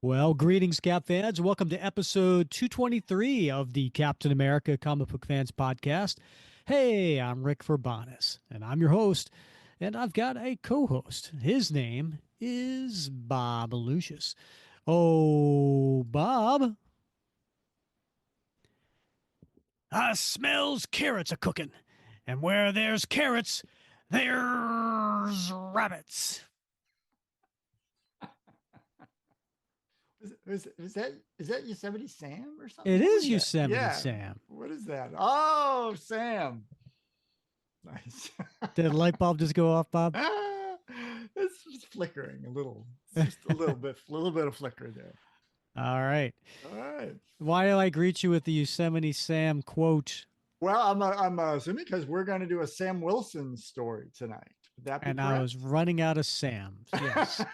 Well, greetings, Cap fans. Welcome to episode 223 of the Captain America Comic Book Fans Podcast. Hey, I'm Rick Verbanis, and I'm your host, and I've got a co-host. His name is Bob Lucius. Oh, Bob. I smells carrots a cooking, and where there's carrots, there's rabbits. Is that Yosemite Sam or something? It Who is is that? Yosemite Yeah. Sam. What is that? Oh, Sam. Nice. Did the light bulb just go off, Bob? It's just flickering a little. It's just a little bit of flicker there. All right. All right. Why do I greet you with the Yosemite Sam quote? Well, I'm assuming because we're going to do a Sam Wilson story tonight. Would that be And I correct? was running out of Sam's. Yes.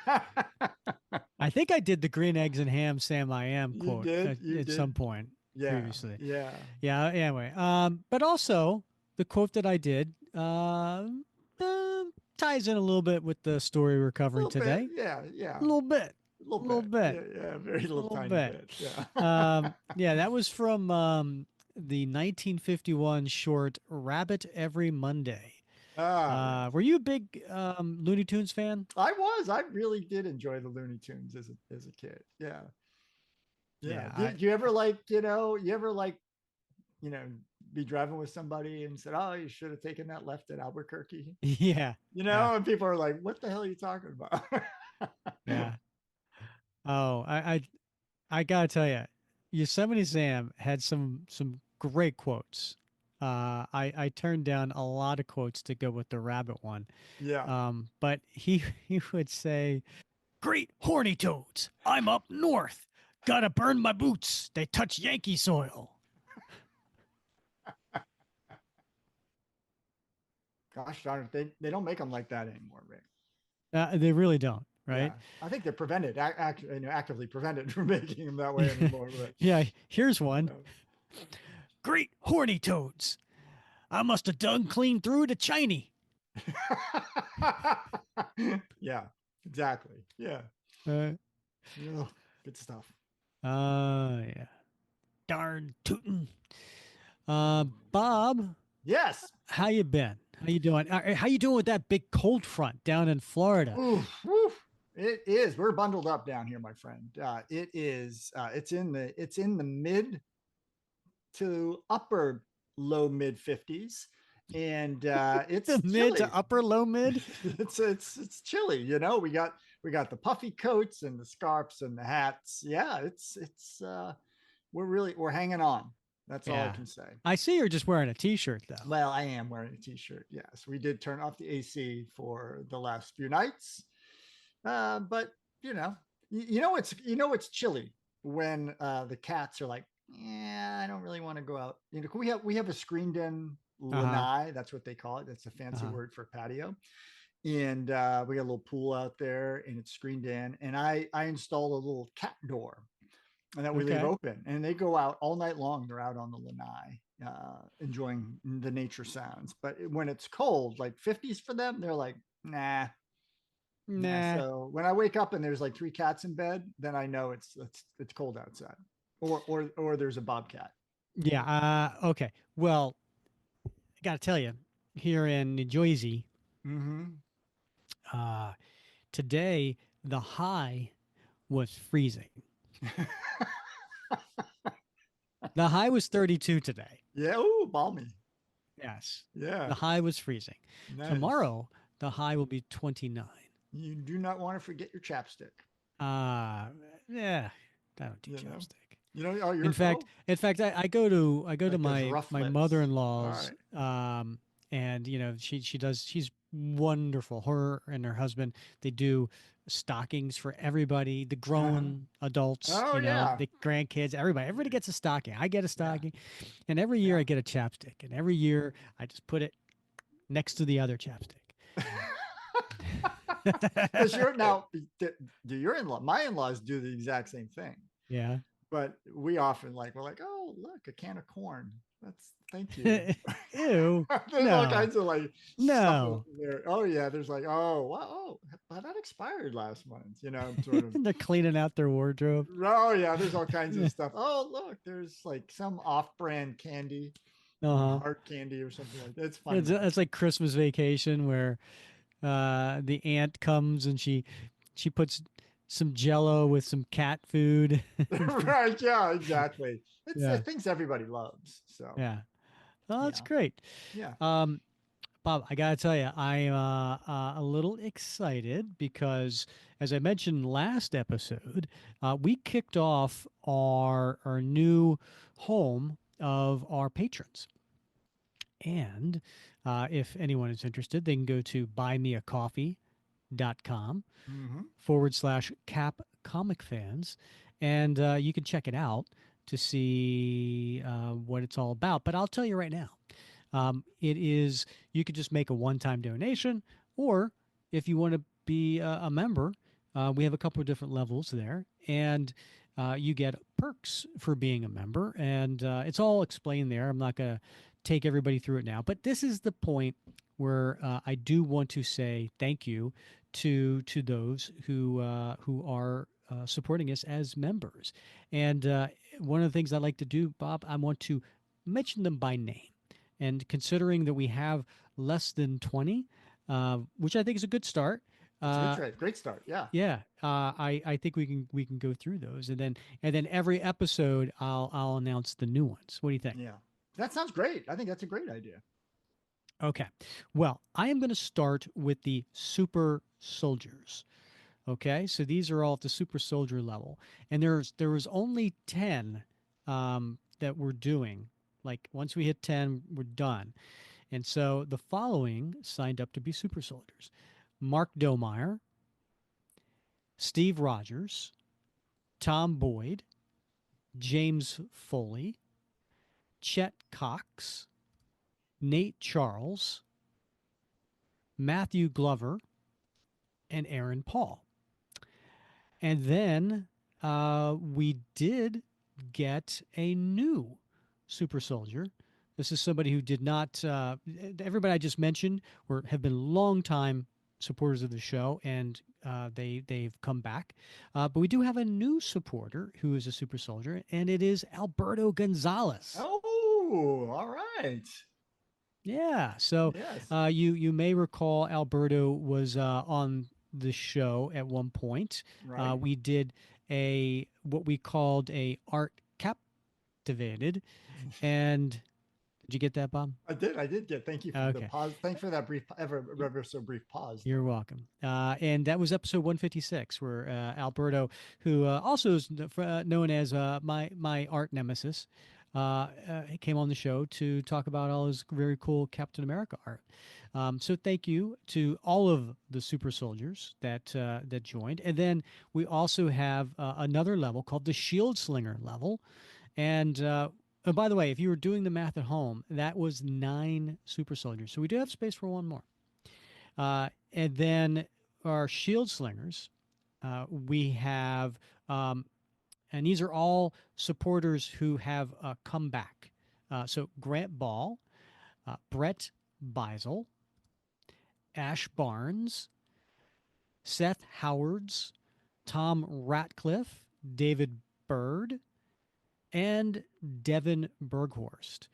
I think I did the green eggs and ham Sam I am You quote did. You at did. some point Yeah. previously. Yeah. Yeah. Anyway, but also the quote that I did ties in a little bit with the story we're A covering little bit. today. Yeah. Yeah. A little bit. A little A little bit. bit. Yeah. Yeah. Very A little little tiny bit. bit. Yeah. Yeah, that was from the 1951 short Rabbit Every Monday. Ah, Were you a big Looney Tunes fan? I was. I really did enjoy the Looney Tunes as a kid. Yeah. Yeah. Yeah, Do you ever you know, be driving with somebody and said, "Oh, you should have taken that left at Albuquerque." yeah, yeah, And people are like, "What the hell are you talking about?" yeah. Oh, I gotta tell you, Yosemite Sam had some great quotes. I turned down a lot of quotes to go with the rabbit one. Yeah. But he would say, "Great horny toads, I'm up north. Gotta burn my boots. They touch Yankee soil." Gosh darn it. They don't make them like that anymore, Rick. They really don't, right? Yeah. I think they're actively prevented from making them that way anymore. But Yeah, here's you one. know. Great horny toads. I must have dug clean through to Chiney. Yeah, exactly. Yeah. Uh, Oh, good stuff. yeah. Darn tootin'. Bob, Yes. how you been? How you doing? How you doing with that big cold front down in Florida? Oof, woof. It is. We're bundled up down here, my friend. It is. It's in the mid to upper low mid 50s, and The it's mid chilly. to upper low mid? It's chilly. We got the puffy coats and the scarves and the hats. Yeah, we're hanging on. That's all I Yeah. can say. I see you're just wearing a t-shirt though. Well, I am wearing a t-shirt. Yes, we did turn off the AC for the last few nights, but you know, it's chilly when the cats are like, yeah, I don't really want to go out. We have a screened-in Uh-huh. lanai. That's what they call it. That's a fancy Uh-huh. word for patio. And we got a little pool out there, and it's screened in. And I installed a little cat door and that we leave Okay. open, and they go out all night long. They're out on the lanai, enjoying the nature sounds. But when it's cold, like 50s for them, they're like, nah, nah. Nah. So when I wake up and there's like three cats in bed, then I know it's cold outside, or there's a bobcat. Yeah. Okay. Well, I gotta tell you, here in New Jersey, Mm-hmm. uh, today the high was freezing. The high was 32 today. Yeah. Oh, balmy. Yes. Yeah. The high was freezing. Nice. Tomorrow, the high will be 29. You do not want to forget your chapstick. Uh, yeah, I don't do You know. chapstick. Oh, In you're fact, I go to like those my rough my lips. All mother-in-law's, right. and she's wonderful. Her and her husband, they do stockings for everybody, the Uh-huh. grown adults, Oh yeah. the grandkids, everybody gets a stocking. I get a Yeah. stocking, and every year Yeah. I get a chapstick, and every year I just put it next to the other chapstick. Because you're now do your in-law, my in-laws do the exact same thing. Yeah. But we're like, oh look, a can of corn. That's thank you. Ew. There's all No. kinds of like stuff No. there. Oh yeah, there's like, oh wow, oh that expired last month. Sort of. They're cleaning out their wardrobe. Oh yeah, there's all kinds of stuff. Oh look, there's like some off-brand candy, Uh-huh. heart candy or something like that. It's fun It's though. it's like Christmas Vacation where the aunt comes and she puts some Jello with some cat food. Right? Yeah, exactly. It's Yeah, things everybody loves. So yeah. Oh, that's yeah, great. yeah. Um, Bob, I gotta tell you, I'm a little excited because, as I mentioned last episode, we kicked off our new home of our patrons. And if anyone is interested, they can go to buymeacoffee.com Hmm. /cap comic fans, and you can check it out to see what it's all about. But I'll tell you right now, it is, you could just make a one-time donation, or if you want to be a member, we have a couple of different levels there, and you get perks for being a member, and it's all explained there. I'm not going to take everybody through it now, but this is the point where I do want to say thank you to those who are supporting us as members. And one of the things I like to do, Bob, I want to mention them by name. And considering that we have less than 20, which I think is a good start, It's a good uh, trade. Great start. Yeah. yeah, I think we can go through those, and then every episode I'll announce the new ones. What do you think? Yeah. That sounds great. I think that's a great idea. Okay, well, I am going to start with the super soldiers. Okay, so these are all at the super soldier level, and there was only 10 that we're doing. Like once we hit 10, we're done. And so the following signed up to be super soldiers: Mark Domeyer, Steve Rogers, Tom Boyd, James Foley, Chet Cox, Nate Charles, Matthew Glover, and Aaron Paul. And then we did get a new super soldier. This is somebody who did not. Everybody I just mentioned have been longtime supporters of the show, and they've come back. But we do have a new supporter who is a super soldier, and it is Alberto Gonzalez. Oh, all right. Yeah. So Yes. you may recall Alberto was on the show at one point. Right. We did a what we called a art captivated, and did you get that, Bob? I did. I did get. Thank you for the Okay. pause. Thanks for that brief, ever so brief pause You're there. welcome. And that was episode 156, where Alberto, who also is known as my art nemesis, came on the show to talk about all his very cool Captain America art. So thank you to all of the super soldiers that joined, and then we also have another level called the Shield Slinger level, and. Oh, by the way, if you were doing the math at home, that was 9 super soldiers. So we do have space for one more. And then our shield slingers, we have, and these are all supporters who have come back. So Grant Ball, Brett Beisel, Ash Barnes, Seth Howards, Tom Ratcliffe, David Bird, and Devin Berghorst.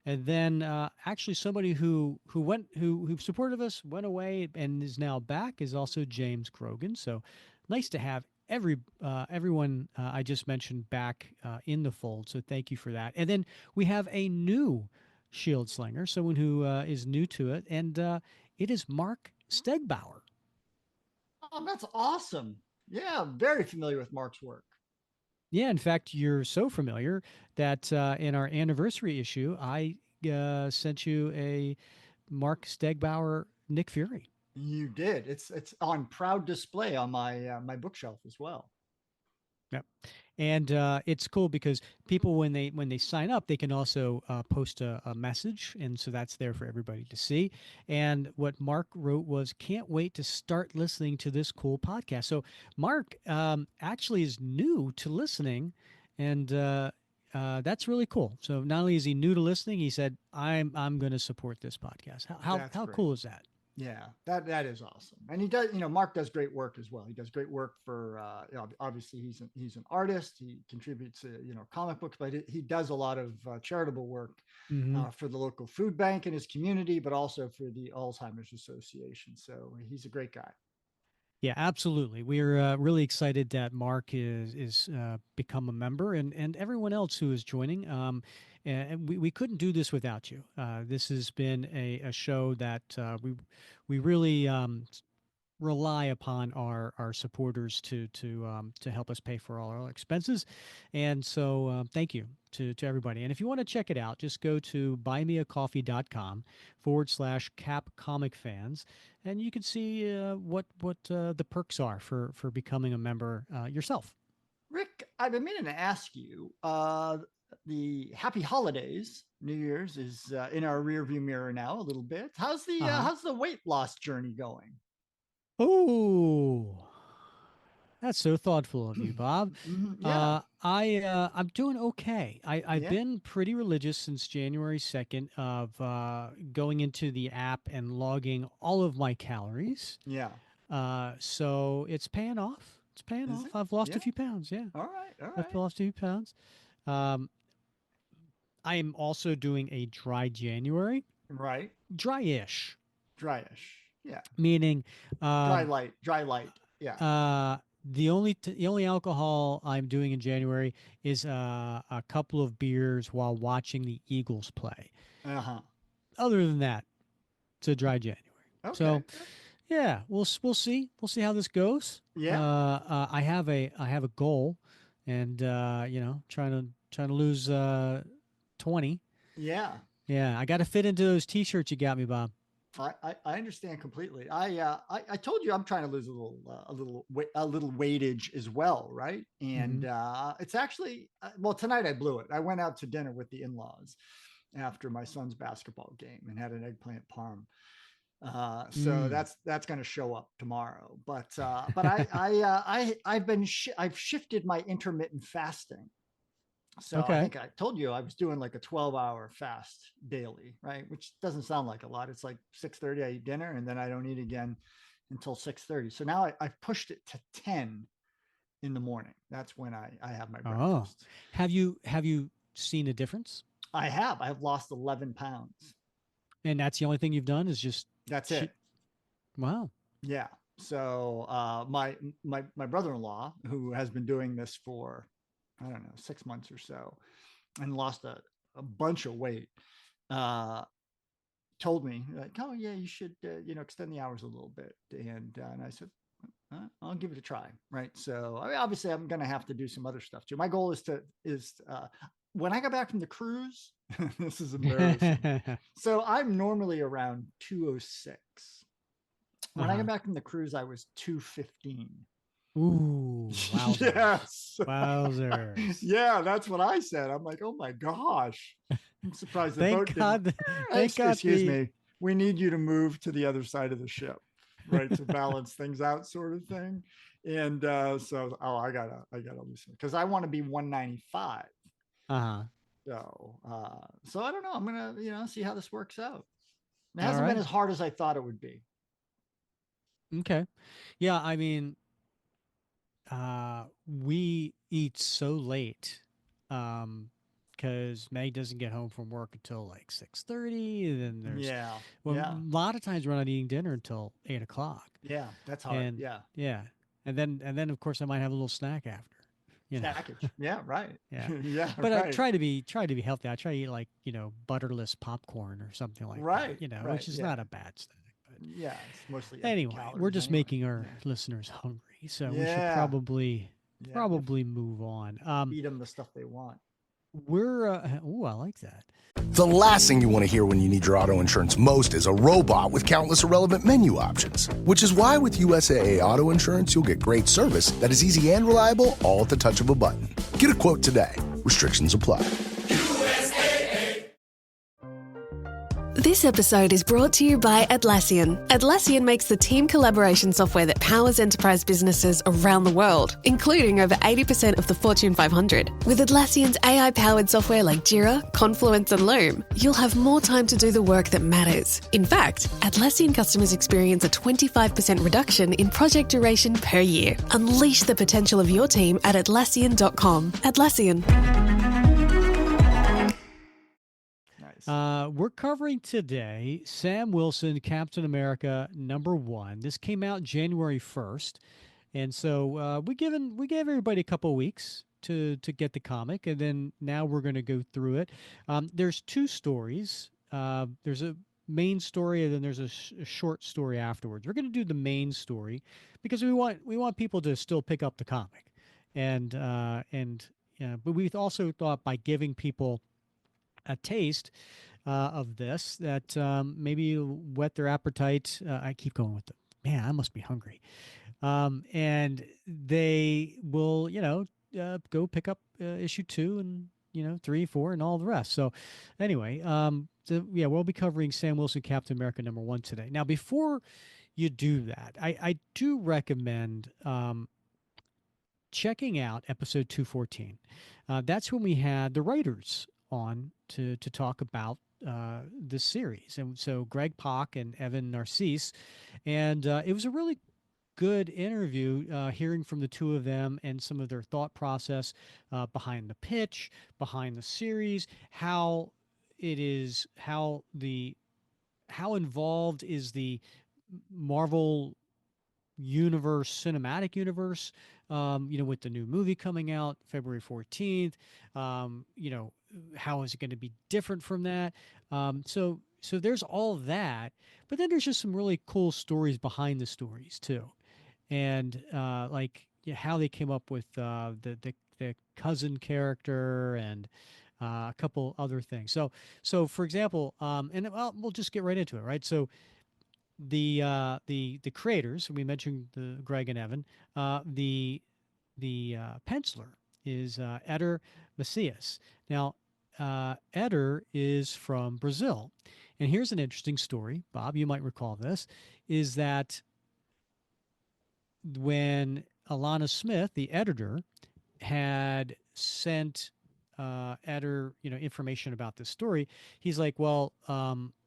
And then actually somebody who supported us, went away, and is now back is also James Grogan. So nice to have everyone I just mentioned back in the fold. So thank you for that. And then we have a new shield slinger, someone who is new to it, and it is Mark Stegbauer. Oh, that's awesome. Yeah, very familiar with Mark's work. Yeah, in fact, you're so familiar that in our anniversary issue, I sent you a Mark Stegbauer Nick Fury. You did. It's on proud display on my bookshelf as well. Yep. And it's cool because people when they sign up, they can also post a message, and so that's there for everybody to see. And what Mark wrote was, "Can't wait to start listening to this cool podcast." So Mark actually is new to listening, and that's really cool. So not only is he new to listening, he said, "I'm going to support this podcast." How That's how great. cool is that? Yeah, that is awesome, and he does. Mark does great work as well. He does great work for. Obviously, he's an artist. He contributes, comic books, but he does a lot of charitable work Mm-hmm. for the local food bank in his community, but also for the Alzheimer's Association. So he's a great guy. Yeah, absolutely. We're really excited that Mark is become a member, and everyone else who is joining. And we couldn't do this without you. This has been a show that we really rely upon our supporters to help us pay for all our expenses, and so thank you to everybody. And if you want to check it out, just go to buymeacoffee.com/cap comic fans, and you can see what the perks are for becoming a member yourself. Rick, I've been meaning to ask you. The happy holidays, New Year's is in our rearview mirror now a little bit. Uh-huh. How's the weight loss journey going? Oh, that's so thoughtful of you, Bob. Yeah, I'm doing okay. I've yeah, been pretty religious since January 2nd of going into the app and logging all of my calories. yeah. So it's paying off. It's paying Is off. it? I've lost a Yeah. few pounds. Yeah, All right, all I've right. lost a few pounds. Um, I am also doing a dry January, Right. dry-ish, Dryish. Yeah. meaning Dry um, light. Dry light. Yeah. the only alcohol I'm doing in January is a couple of beers while watching the Eagles play. Uh huh. Other than that, it's a dry January. Okay. So yeah, we'll see how this goes. Yeah. I have a goal, and trying to lose 20. Yeah. Yeah, I got to fit into those T-shirts you got me, Bob. I understand completely. I told you I'm trying to lose a little weightage as well, right? Mm-hmm. And it's actually well, tonight I blew it. I went out to dinner with the in-laws after my son's basketball game and had an eggplant parm. So Mm. that's going to show up tomorrow. But I've shifted my intermittent fasting. So I Okay. think I told you I was doing like a 12-hour fast daily, right? Which doesn't sound like a lot. It's like 6:30 I eat dinner and then I don't eat again until 6:30. So now I've pushed it to 10 in the morning. That's when I have my Oh, breakfast. have you seen a difference? I have. I have lost 11 pounds. And that's the only thing you've done is just That's shit. it. Wow. Yeah. So my brother-in-law, who has been doing this for, I don't know, 6 months or so, and lost a bunch of weight, uh, told me like, oh yeah, you should extend the hours a little bit, and I said, I'll give it a try, right? So I mean, obviously I'm going to have to do some other stuff too. My goal is when I got back from the cruise, this is embarrassing. So I'm normally around 206. When I got Uh-huh. back from the cruise, I was 215. Ooh, wowzers. Yes. Wowzers. Yeah, that's what I said. I'm like, oh my gosh. I'm surprised the boat Thank didn't. God. Thank God Excuse the me. We need you to move to the other side of the ship, right, to balance things out, sort of thing. And so, I gotta loosen because I want to be 195. Uh-huh. So I don't know. I'm gonna see how this works out. It All hasn't been right. as hard as I thought it would be. Okay. Yeah, I mean, we eat so late because Meg doesn't get home from work until like 6:30, and then there's Yeah, well, yeah, a lot of times we're not eating dinner until 8 o'clock. yeah. That's hard. And Yeah, yeah, and then of course I might have a little snack after, you know. snackage. Yeah, right. Yeah, Yeah, but I right. try to be healthy. I try to eat like butterless popcorn or something like that, Right, right. which is Yeah, not a bad snack. But yeah. It's mostly empty anyway, we're calories just anyway. making our Yeah, listeners hungry, so we should yeah, yeah. You probably move on. feed them the stuff they want. We're oh, I like that. The last thing you want to hear when you need your auto insurance most is a robot with countless irrelevant menu options. Which is why with USAA Auto Insurance, you'll get great service that is easy and reliable, all at the touch of a button. Get a quote today. Restrictions apply. This episode is brought to you by Atlassian. Atlassian makes the team collaboration software that powers enterprise businesses around the world, including over 80% of the Fortune 500. With Atlassian's AI-powered software like Jira, Confluence, and Loom, you'll have more time to do the work that matters. In fact, Atlassian customers experience a 25% reduction in project duration per year. Unleash the potential of your team at Atlassian.com. Atlassian. We're covering today Sam Wilson, Captain America #1. This came out January 1st, and so we gave everybody a couple of weeks to get the comic, and then now we're going to go through it. There's two stories. There's a main story, and then there's a short story afterwards. We're going to do the main story because we want people to still pick up the comic, but we also thought by giving people a taste of this that maybe whet their appetite. I keep going with it. Man, I must be hungry. And they will, go pick up issue 2 and 3, 4, and all the rest. So, anyway, we'll be covering Sam Wilson, Captain America #1 today. Now, before you do that, I do recommend checking out episode 214. That's when we had the writers on to talk about this series, and so Greg Pak and Evan Narcisse, and it was a really good interview, hearing from the two of them and some of their thought process behind the pitch, behind the series, how involved is the Marvel cinematic universe, with the new movie coming out February 14th, how is it going to be different from that? So there's all that, but then there's just some really cool stories behind the stories too. And how they came up with the cousin character and a couple other things. So for example, we'll just get right into it, right? So the creators, we mentioned the Greg and Evan, the penciler is Eder Messias. Now, Eder is from Brazil, and here's an interesting story, Bob. You might recall this: is that when Alana Smith, the editor, had sent Eder, information about this story, he's like, well,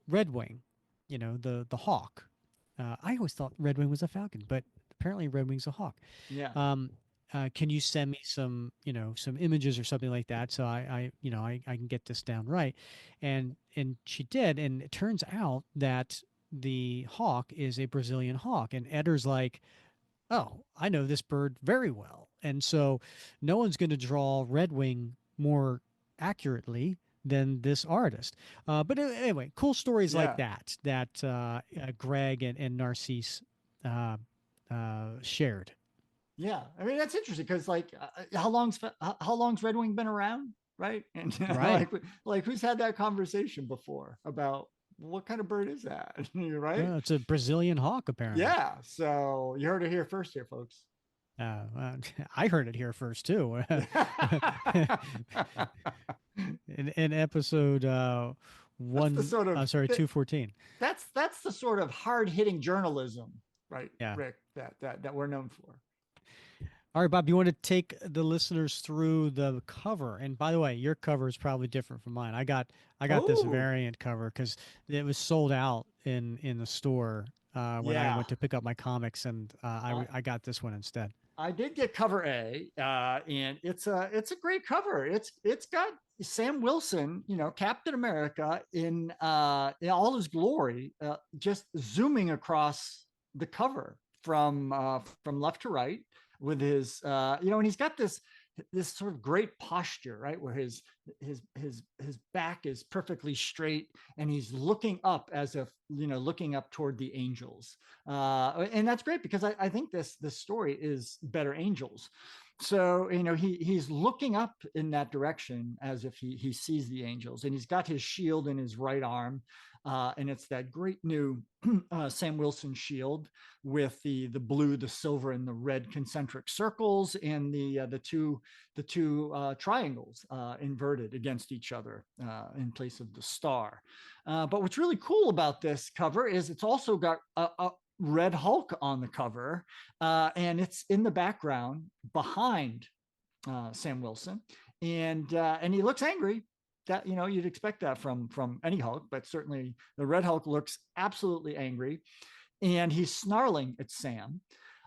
Red Wing, the hawk. I always thought Red Wing was a falcon, but apparently Red Wing's a hawk. Yeah. Can you send me some images or something like that so I can get this down right? And she did, and it turns out that the hawk is a Brazilian hawk, and Eder's like, oh, I know this bird very well, and so no one's going to draw Red Wing more accurately than this artist. But anyway, cool stories like that Greg and Narcisse shared. Yeah, I mean that's interesting because how long's Red Wing been around, right? And right. like who's had that conversation before about what kind of bird is that? Right? Yeah, it's a Brazilian hawk, apparently. Yeah, so you heard it here first, here, folks. I heard it here first too. in episode 214. That's the sort of hard-hitting journalism, right? Yeah. Rick, that we're known for. All right, Bob, you want to take the listeners through the cover? And by the way, your cover is probably different from mine. I got this variant cover because it was sold out in the store when I went to pick up my comics, and I got this one instead. I did get cover A, and it's a great cover. It's got Sam Wilson, Captain America in all his glory, just zooming across the cover from left to right with his, and he's got this sort of great posture, right, where his back is perfectly straight, and he's looking up as if looking up toward the angels, and that's great because I think this story is Better Angels. So he's looking up in that direction as if he sees the angels, and he's got his shield in his right arm, and it's that great new Sam Wilson shield with the blue, the silver, and the red concentric circles, and the two triangles inverted against each other in place of the star. But what's really cool about this cover is it's also got a Red Hulk on the cover, and it's in the background behind Sam Wilson, and he looks angry. That you'd expect that from any Hulk, but certainly the Red Hulk looks absolutely angry, and he's snarling at Sam.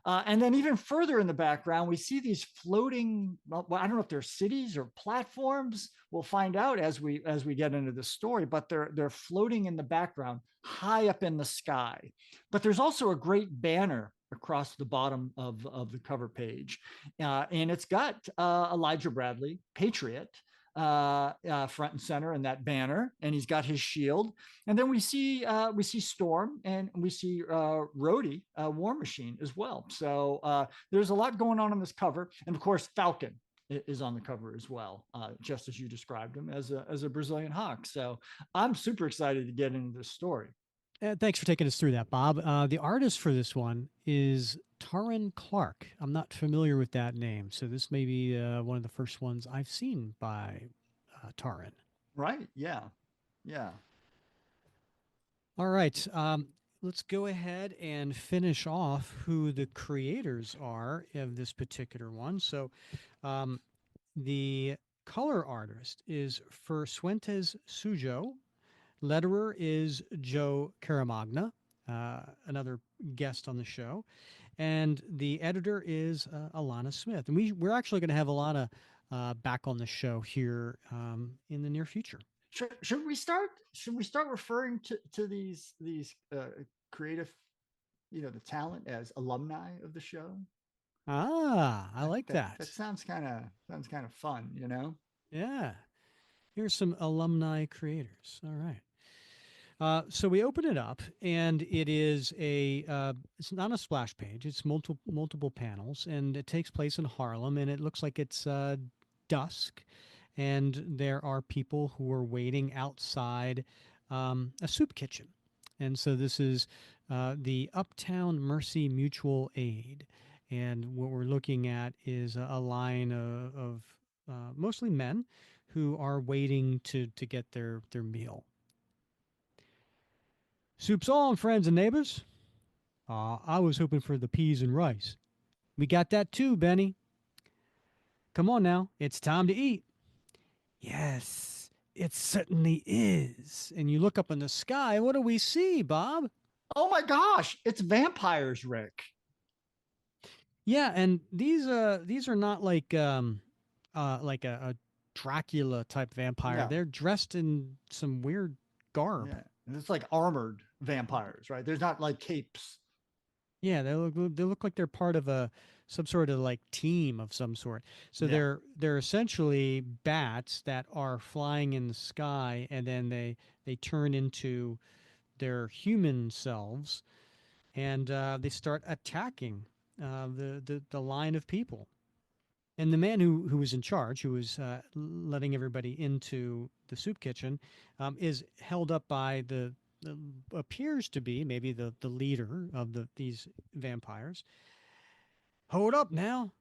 And then even further in the background, we see these floating, well, I don't know if they're cities or platforms. We'll find out as we get into the story, but they're floating in the background high up in the sky. But there's also a great banner across the bottom of the cover page. And it's got Elijah Bradley, Patriot, front and center in that banner, and he's got his shield. And then we see Storm, and we see Rhodey, War Machine as well. So there's a lot going on this cover, and of course Falcon is on the cover as well, just as you described him as a Brazilian hawk. So I'm super excited to get into this story. Thanks for taking us through that, Bob. The artist for this one is Taryn Clark. I'm not familiar with that name, so this may be one of the first ones I've seen by Taryn. Right. Yeah. Yeah. All right. Let's go ahead and finish off who the creators are of this particular one. So the color artist is Fuentes Sujo. Letterer is Joe Caramagna, another guest on the show. And the editor is Alana Smith. And we're actually going to have Alana back on the show here in the near future. Should we start referring to these creative, the talent as alumni of the show? I like that. That sounds kind of fun, Yeah. Here's some alumni creators. All right. So we open it up, and it is it's not a splash page. It's multiple panels, and it takes place in Harlem, and it looks like it's dusk, and there are people who are waiting outside a soup kitchen. And so this is the Uptown Mercy Mutual Aid. And what we're looking at is a line of mostly men who are waiting to get their meal. Soup's on, friends and neighbors. I was hoping for the peas and rice. We got that too, Benny. Come on now, it's time to eat. Yes, it certainly is. And you look up in the sky, what do we see, Bob? Oh my gosh, it's vampires, Rick. Yeah, and these are not like a Dracula type vampire. No. They're dressed in some weird garb. Yeah. It's like armored vampires, right? There's not like capes. Yeah, they look like they're part of some sort of like team of some sort. So yeah. they're essentially bats that are flying in the sky, and then they turn into their human selves, and they start attacking the line of people. And the man who was in charge, who was letting everybody into the soup kitchen, is held up by the appears to be maybe the leader of these vampires. Hold up now.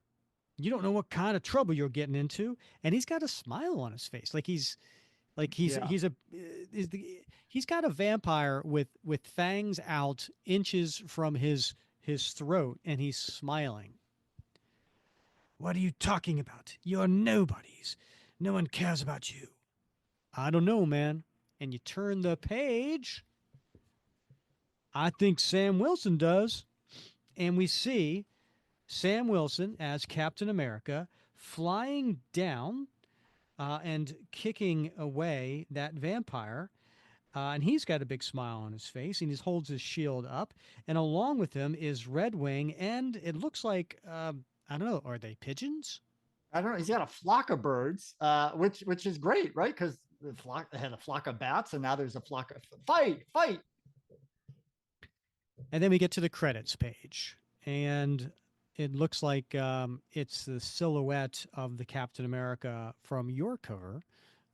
You don't know what kind of trouble you're getting into. And he's got a smile on his face. He's got a vampire with fangs out inches from his throat, and he's smiling. What are you talking about? You're nobodies. No one cares about you. I don't know, man. And you turn the page. I think Sam Wilson does. And we see Sam Wilson as Captain America flying down and kicking away that vampire. And he's got a big smile on his face, and he holds his shield up. And along with him is Red Wing, and it looks like... I don't know. Are they pigeons? I don't know. He's got a flock of birds, which is great, right? Because they had a flock of bats, and now there's a flock of fight. And then we get to the credits page, and it looks like it's the silhouette of the Captain America from your cover,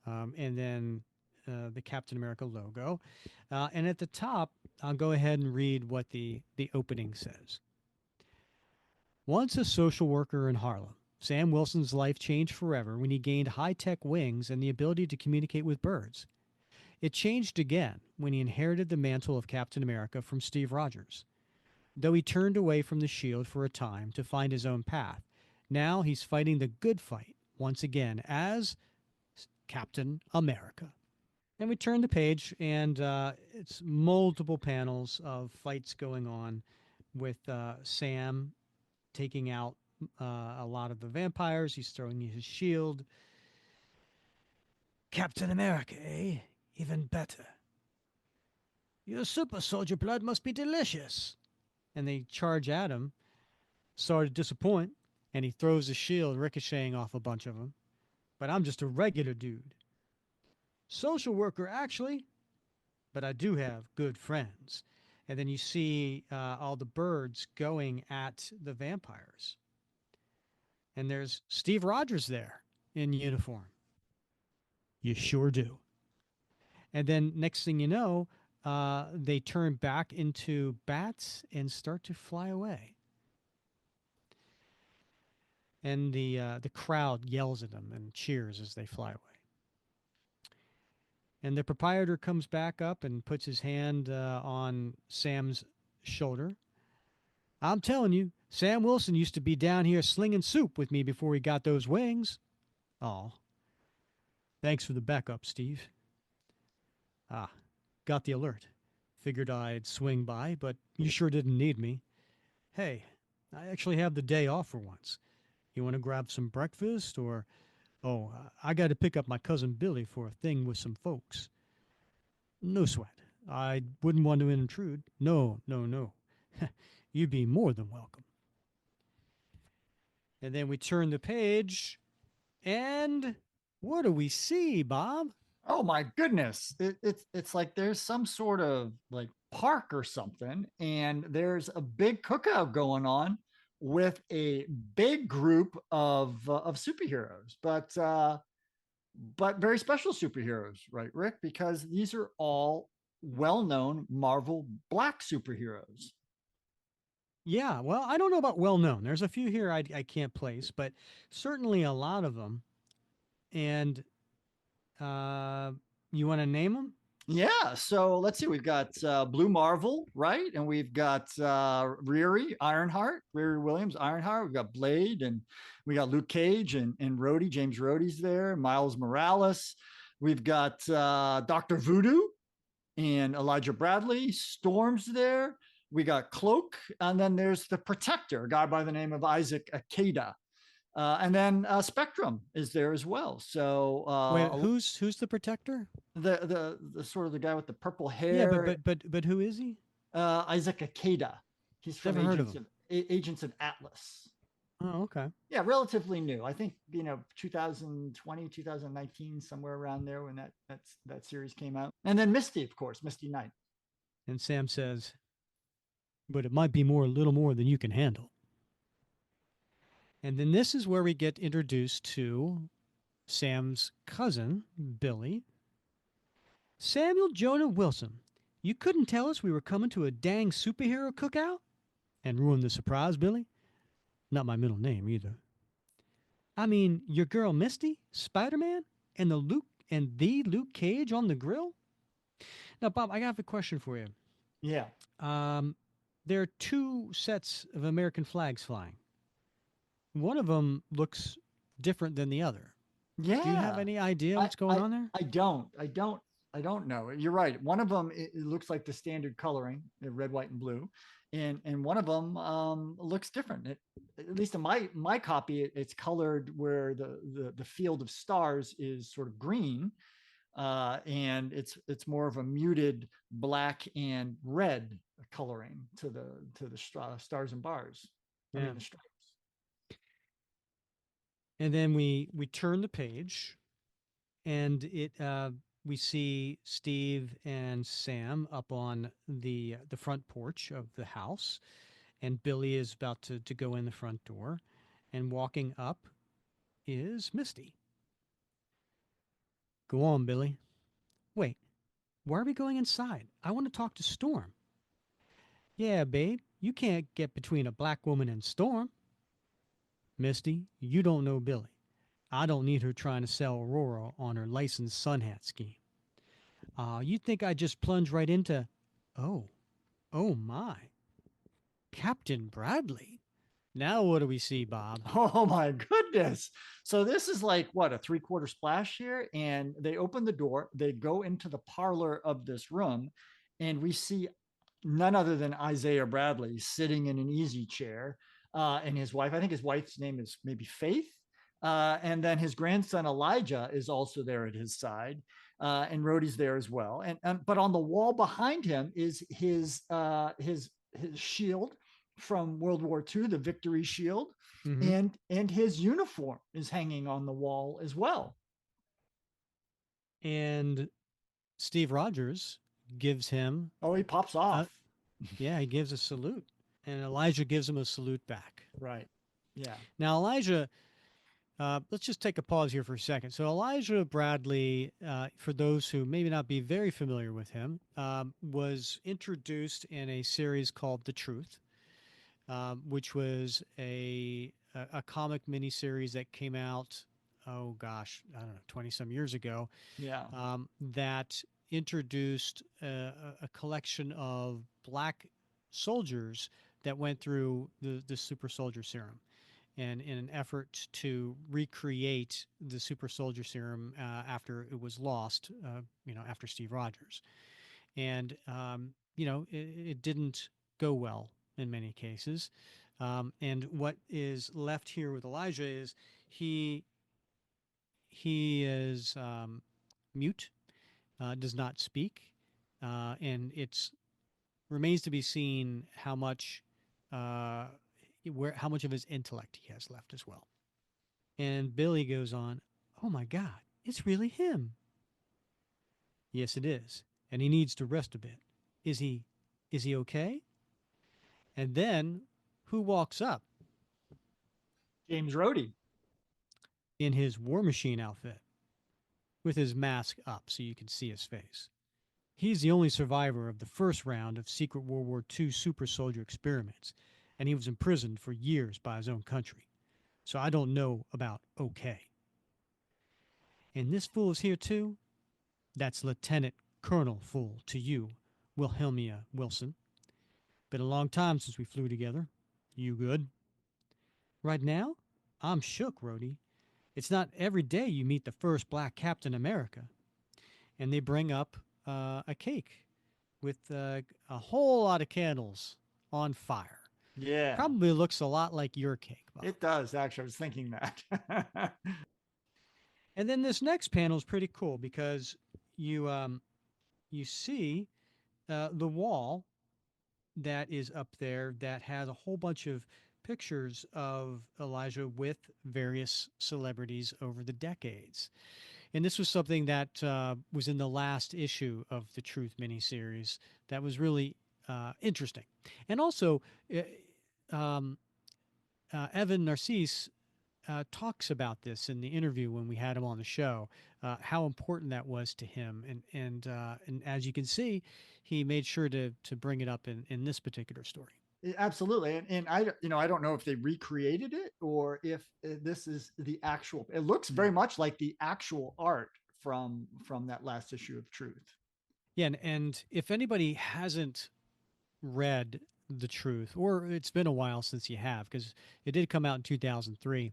and then the Captain America logo. And at the top, I'll go ahead and read what the opening says. Once a social worker in Harlem, Sam Wilson's life changed forever when he gained high-tech wings and the ability to communicate with birds. It changed again when he inherited the mantle of Captain America from Steve Rogers. Though he turned away from the shield for a time to find his own path, now he's fighting the good fight once again as Captain America. And we turn the page, and it's multiple panels of fights going on with Sam taking out a lot of the vampires. He's throwing his shield. Captain America, eh? Even better. Your super soldier blood must be delicious. And they charge at him. Sorry to disappoint. And he throws his shield, ricocheting off a bunch of them. But I'm just a regular dude. Social worker, actually. But I do have good friends. And then you see all the birds going at the vampires. And there's Steve Rogers there in uniform. You sure do. And then next thing you know, they turn back into bats and start to fly away. And the crowd yells at them and cheers as they fly away. And the proprietor comes back up and puts his hand on Sam's shoulder. I'm telling you, Sam Wilson used to be down here slinging soup with me before he got those wings. Oh, thanks for the backup, Steve. Ah, got the alert. Figured I'd swing by, but you sure didn't need me. Hey, I actually have the day off for once. You want to grab some breakfast or... Oh, I got to pick up my cousin Billy for a thing with some folks. No sweat. I wouldn't want to intrude. No, no, no. You'd be more than welcome. And then we turn the page, and what do we see, Bob? Oh my goodness. It's like there's some sort of like park or something, and there's a big cookout going on with a big group of superheroes, but very special superheroes, right, Rick? Because these are all well-known Marvel black superheroes. Yeah, well, I don't know about well known. There's a few here I can't place, but certainly a lot of them. And uh, you want to name them? Yeah, so let's see. We've got Blue Marvel, right? And we've got Riri Ironheart, Riri Williams Ironheart. We've got Blade, and we got Luke Cage and Rhodey. James Rhodey's there. Miles Morales. We've got Doctor Voodoo and Elijah Bradley. Storm's there. We got Cloak, and then there's the Protector, a guy by the name of Isaac Akeda. And then Spectrum is there as well. So Wait, who's the protector? the sort of the guy with the purple Yeah, hair. but who is he? Isaac Akeda. He's from Never heard of him. Agents of Atlas. Oh, okay. Yeah, relatively new. I think 2020, 2019, somewhere around there when that series came out. And then Misty, of course, Misty Knight. And Sam says, but it might be a little more than you can handle. And then this is where we get introduced to Sam's cousin, Billy. Samuel Jonah Wilson, you couldn't tell us we were coming to a dang superhero cookout? And ruin the surprise, Billy? Not my middle name either. I mean, your girl Misty, Spider-Man, and the Luke Cage on the grill? Now, Bob, I have a question for you. Yeah. There are two sets of American flags flying. One of them looks different than the other. Yeah. Do you have any idea what's going on there? I don't know. You're right. One of them, it looks like the standard coloring, red, white, and blue. And one of them looks different. At least in my copy, it's colored where the field of stars is sort of green. And it's more of a muted black and red coloring to the stars and bars. Yeah. I mean, the stripes. And then we turn the page, and we see Steve and Sam up on the front porch of the house, And Billy is about to go in the front door, and walking up is Misty. Go on, Billy. Wait, why are we going inside? I want to talk to Storm. Yeah, babe, you can't get between a black woman and Storm. Misty, you don't know Billy. I don't need her trying to sell Aurora on her licensed sun hat scheme. You think I just plunge right into, oh, oh my, Captain Bradley? Now what do we see, Bob? Oh my goodness. So this is like what, a 3/4 splash here? And they open the door, they go into the parlor of this room, and we see none other than Isaiah Bradley sitting in an easy chair, and his wife. I think his wife's name is maybe Faith. And then his grandson Elijah is also there at his side, and Rhodey's there as well. And but on the wall behind him is his shield from World War II, the Victory Shield, Mm-hmm. and his uniform is hanging on the wall as well. And Steve Rogers gives him, Oh, he pops off. yeah, he gives a salute. And Elijah gives him a salute back. Right. Yeah. Now, Elijah, let's just take a pause here for a second. So, Elijah Bradley, for those who maybe not be very familiar with him, was introduced in a series called The Truth, which was a comic miniseries that came out, oh gosh, I don't know, 20 some years ago, Yeah. that introduced a collection of black soldiers that went through the super soldier serum. And in an effort to recreate the super soldier serum after it was lost, after Steve Rogers. And, it didn't go well in many cases. And what is left here with Elijah is he is mute, does not speak, and it's remains to be seen uh, how much of his intellect he has left as well. And Billy goes on, "Oh my God, it's really him." Yes, it is, and he needs to rest a bit. Is he? Is he okay? And then, who walks up James Rhodey. in his War Machine outfit with his mask up so you can see his face? He's the only survivor of the first round of secret World War II super soldier experiments, and he was imprisoned for years by his own country. So I don't know about okay. And this fool is here too? That's Lieutenant Colonel Fool to you, Wilhelmina Wilson. Been a long time since we flew together. You good? Right now, I'm shook, Rhodey. It's not every day you meet the first black Captain America. And they bring up a cake with a whole lot of candles on fire. Yeah. Probably looks a lot like your cake, Bob. It does, actually. I was thinking that. And then this next panel is pretty cool because you see the wall that is up there that has a whole bunch of pictures of Elijah with various celebrities over the decades. And this was something that was in the last issue of the Truth miniseries that was really interesting. And also, um, Evan Narcisse talks about this in the interview when we had him on the show, how important that was to him, and as you can see, he made sure to bring it up in this particular story. Absolutely. And I don't know if they recreated it or if this is the actual, it looks very much like the actual art from that last issue of Truth. Yeah, and if anybody hasn't read The Truth, or it's been a while since you have, because it did come out in 2003.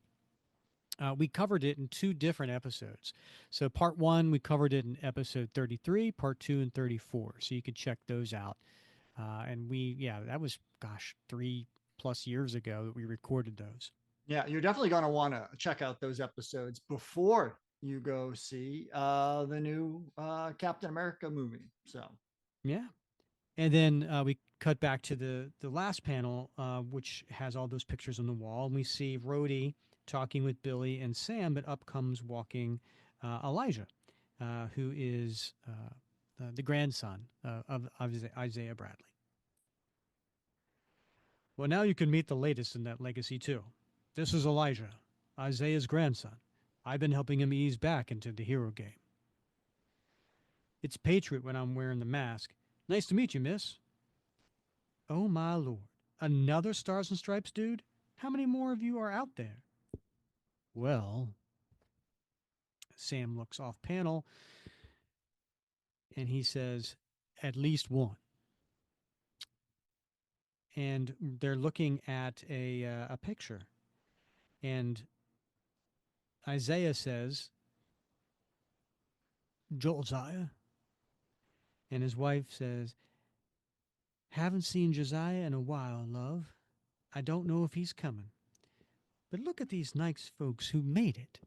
We covered it in two different episodes. So part one, we covered it in episode 33, part two and 34. So you can check those out. And that was, gosh, 3+ years ago that we recorded those. Yeah, you're definitely going to want to check out those episodes before you go see the new Captain America movie. So, yeah. And then we cut back to the last panel, which has all those pictures on the wall. And we see Rhodey talking with Billy and Sam, but up comes walking Elijah, who is the grandson of Isaiah Bradley. Well, now you can meet the latest in that legacy, too. This is Elijah, Isaiah's grandson. I've been helping him ease back into the hero game. It's Patriot when I'm wearing the mask. Nice to meet you, miss. Oh, my lord. Another Stars and Stripes dude? How many more of you are out there? Well, Sam looks off panel and he says, at least one. And they're looking at a picture. And Isaiah says, Josiah. And his wife says, haven't seen Josiah in a while, love. I don't know if he's coming. But look at these nice folks who made it.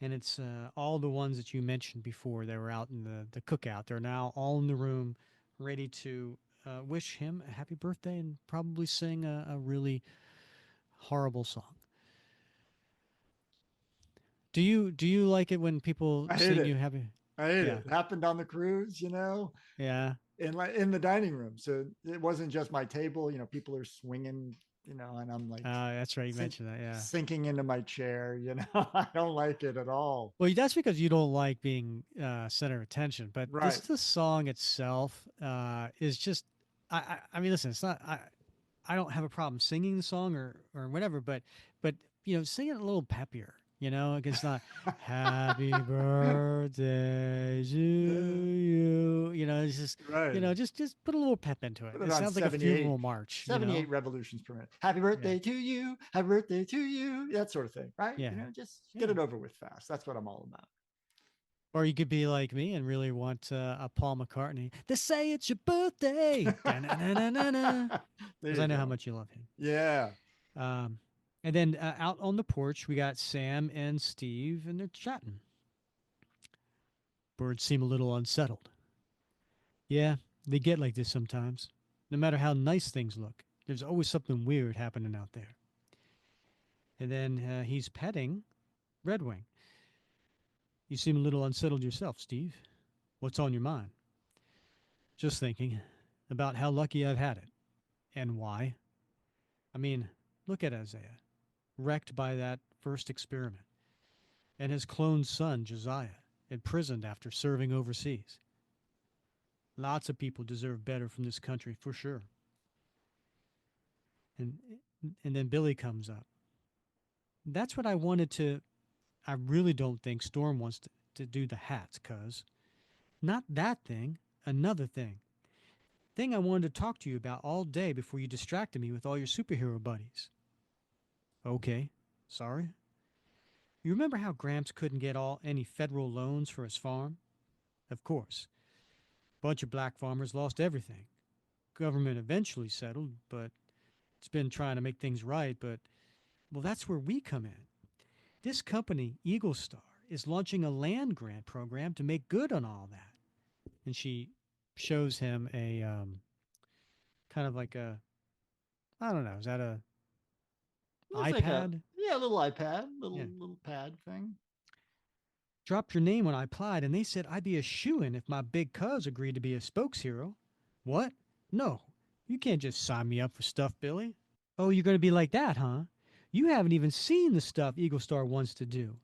And it's all the ones that you mentioned before. They were out in the cookout. They're now all in the room, ready to wish him a happy birthday and probably sing a really horrible song. Do you like it when people I hate sing it. you happy? I hate Yeah. it. It happened on the cruise, Yeah. in the dining room. So it wasn't just my table. People are swinging, and I'm like, That's right. You sink- mentioned that. Yeah. sinking into my chair. I don't like it at all. Well, that's because you don't like being center of attention. But Right. the song itself is just. I mean, listen. It's not. I don't have a problem singing the song or whatever. But sing it a little peppier. It's not happy birthday to you. It's just Right. just put a little pep into it. Put it It on sounds like a 78 funeral march. 78 revolutions per minute. Happy birthday to you. Happy birthday to you. That sort of thing. Right. Yeah. Just get it over with fast. That's what I'm all about. Or you could be like me and really want a Paul McCartney. They say it's your birthday. Because I know how much you love him. Yeah. And then out on the porch, we got Sam and Steve, and they're chatting. Birds seem a little unsettled. Yeah, they get like this sometimes. No matter how nice things look, there's always something weird happening out there. And then he's petting Redwing. You seem a little unsettled yourself, Steve. What's on your mind? Just thinking about how lucky I've had it. And why? I mean, look at Isaiah, wrecked by that first experiment, and his cloned son, Josiah, imprisoned after serving overseas. Lots of people deserve better from this country, for sure. And then Billy comes up. That's what I wanted to. I really don't think Storm wants to do the hats, cuz. Not that thing, another thing. Thing I wanted to talk to you about all day before you distracted me with all your superhero buddies. Okay, sorry. You remember how Gramps couldn't get any federal loans for his farm? Of course. Bunch of black farmers lost everything. Government eventually settled, but it's been trying to make things right, but well, that's where we come in. This company, Eagle Star, is launching a land grant program to make good on all that. And she shows him a kind of like a, I don't know, is that a iPad? A little iPad, little pad thing. Dropped your name when I applied, and they said I'd be a shoo-in if my big cuz agreed to be a spokeshero. What? No, you can't just sign me up for stuff, Billy. Oh, you're going to be like that, huh? You haven't even seen the stuff Eagle Star wants to do.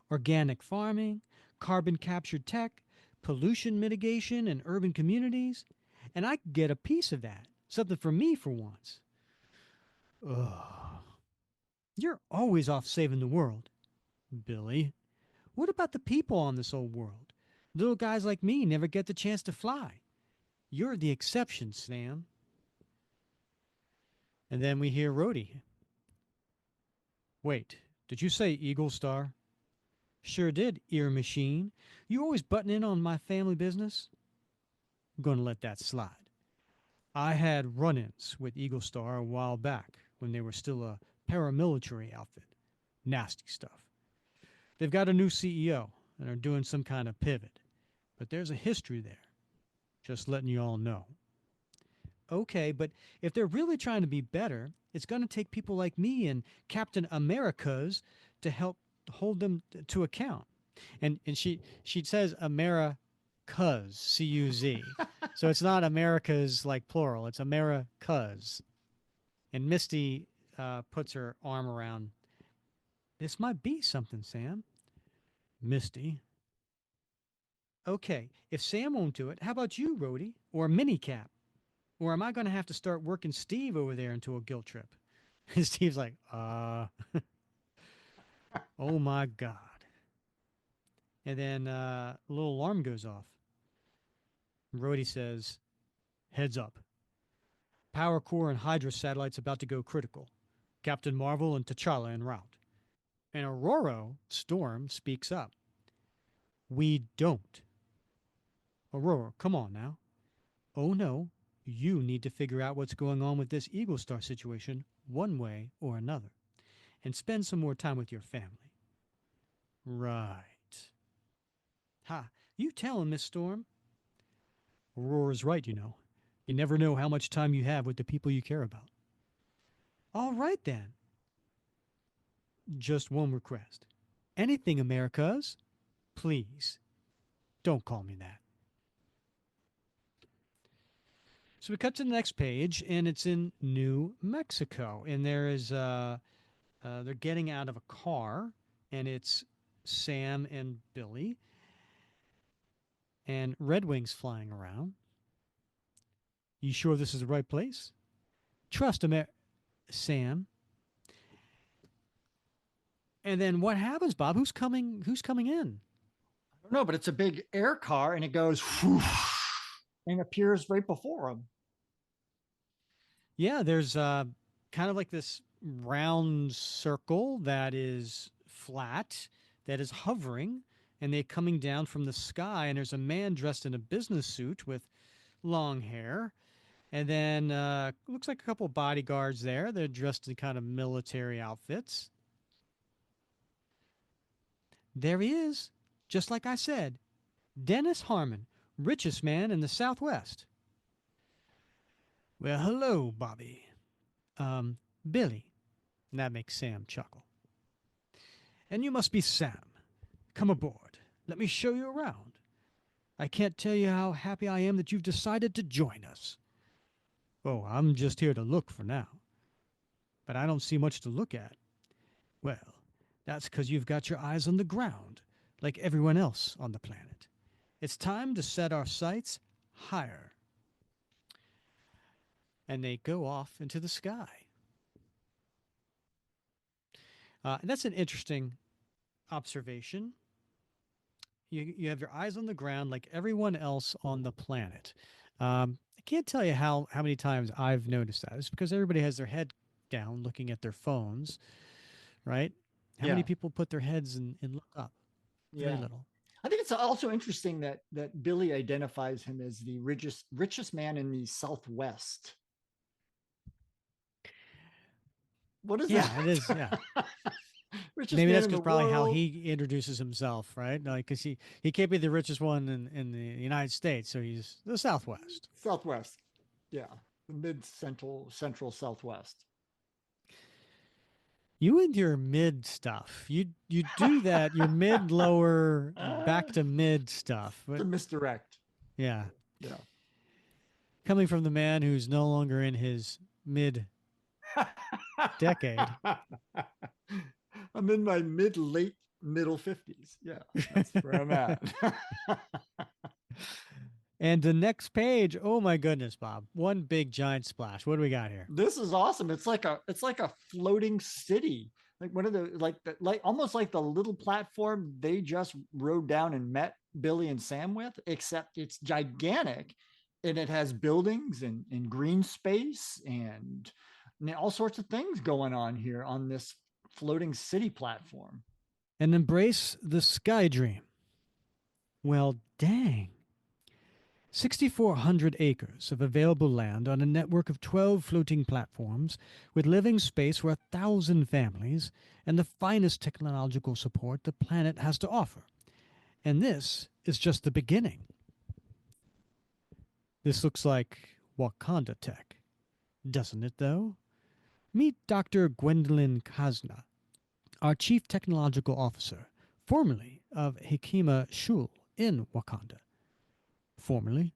Organic farming, carbon capture tech, pollution mitigation in urban communities. And I could get a piece of that. Something for me for once. Ugh. You're always off saving the world. Billy, what about the people on this old world? Little guys like me never get the chance to fly. You're the exception, Sam. And then we hear Rhodey. Wait, did you say Eagle Star? Sure did, ear machine. You always button in on my family business? I'm going to let that slide. I had run-ins with Eagle Star a while back when they were still a paramilitary outfit. Nasty stuff. They've got a new CEO and are doing some kind of pivot. But there's a history there. Just letting you all know. Okay, but if they're really trying to be better, it's going to take people like me and Captain Americas to help hold them to account. And she says Americas, C-U-Z. So it's not Americas like plural, it's Americas. And Misty puts her arm around, this might be something, Sam. Misty. Okay, if Sam won't do it, how about you, Rhodey? Or Minicap? Or am I going to have to start working Steve over there into a guilt trip? And Steve's like, oh my God. And then a little alarm goes off. Rhodey says, heads up. Power core and Hydra satellites about to go critical. Captain Marvel and T'Challa en route. And Aurora, Storm, speaks up. We don't. Aurora, come on now. Oh no, you need to figure out what's going on with this Eagle Star situation one way or another. And spend some more time with your family. Right. Ha, you tell him, Miss Storm. Aurora's right, you know. You never know how much time you have with the people you care about. All right, then. Just one request. Anything, Americas, please don't call me that. So we cut to the next page, and it's in New Mexico. And there is, they're getting out of a car, and it's Sam and Billy. And Red Wing's flying around. You sure this is the right place? Trust Sam. And then what happens, Bob? Who's coming in? I don't know, but it's a big air car and it goes whoosh, and appears right before him. Yeah, there's kind of like this round circle that is flat, that is hovering, and they're coming down from the sky. And there's a man dressed in a business suit with long hair. And then looks like a couple bodyguards there. They're dressed in kind of military outfits. There he is, just like I said. Dennis Harmon, richest man in the Southwest. Well, hello, Bobby. Billy. That makes Sam chuckle. And you must be Sam. Come aboard. Let me show you around. I can't tell you how happy I am that you've decided to join us. Oh, I'm just here to look for now. But I don't see much to look at. Well, that's because you've got your eyes on the ground, like everyone else on the planet. It's time to set our sights higher. And they go off into the sky. And that's an interesting observation. You have your eyes on the ground like everyone else on the planet. I can't tell you how many times I've noticed that. It's because everybody has their head down looking at their phones, right? How many people put their heads and look up? Very little. I think it's also interesting that Billy identifies him as the richest man in the Southwest. What is that? Yeah, it is. Yeah. man Maybe that's in because the probably how world. he introduces himself, right? Like, because he can't be the richest one in the United States, so he's the Southwest. Southwest. Yeah. The mid-central Southwest. You and your mid stuff. You do that, your mid lower back to mid stuff. To But misdirect. yeah. Yeah. Coming from the man who's no longer in his mid decade. I'm in my late middle 50s. Yeah, that's where I'm at. And the next page, oh my goodness, Bob. One big giant splash. What do we got here? This is awesome. It's like a floating city. Like one of the like almost like the little platform they just rode down and met Billy and Sam with, except it's gigantic and it has buildings and green space and all sorts of things going on here on this floating city platform. And embrace the sky dream. Well, dang. 6,400 acres of available land on a network of 12 floating platforms with living space for 1,000 families and the finest technological support the planet has to offer. And this is just the beginning. This looks like Wakanda tech, doesn't it, though? Meet Dr. Gwendolyn Kazna, our Chief Technological Officer, formerly of Hikima Shul in Wakanda. Formerly.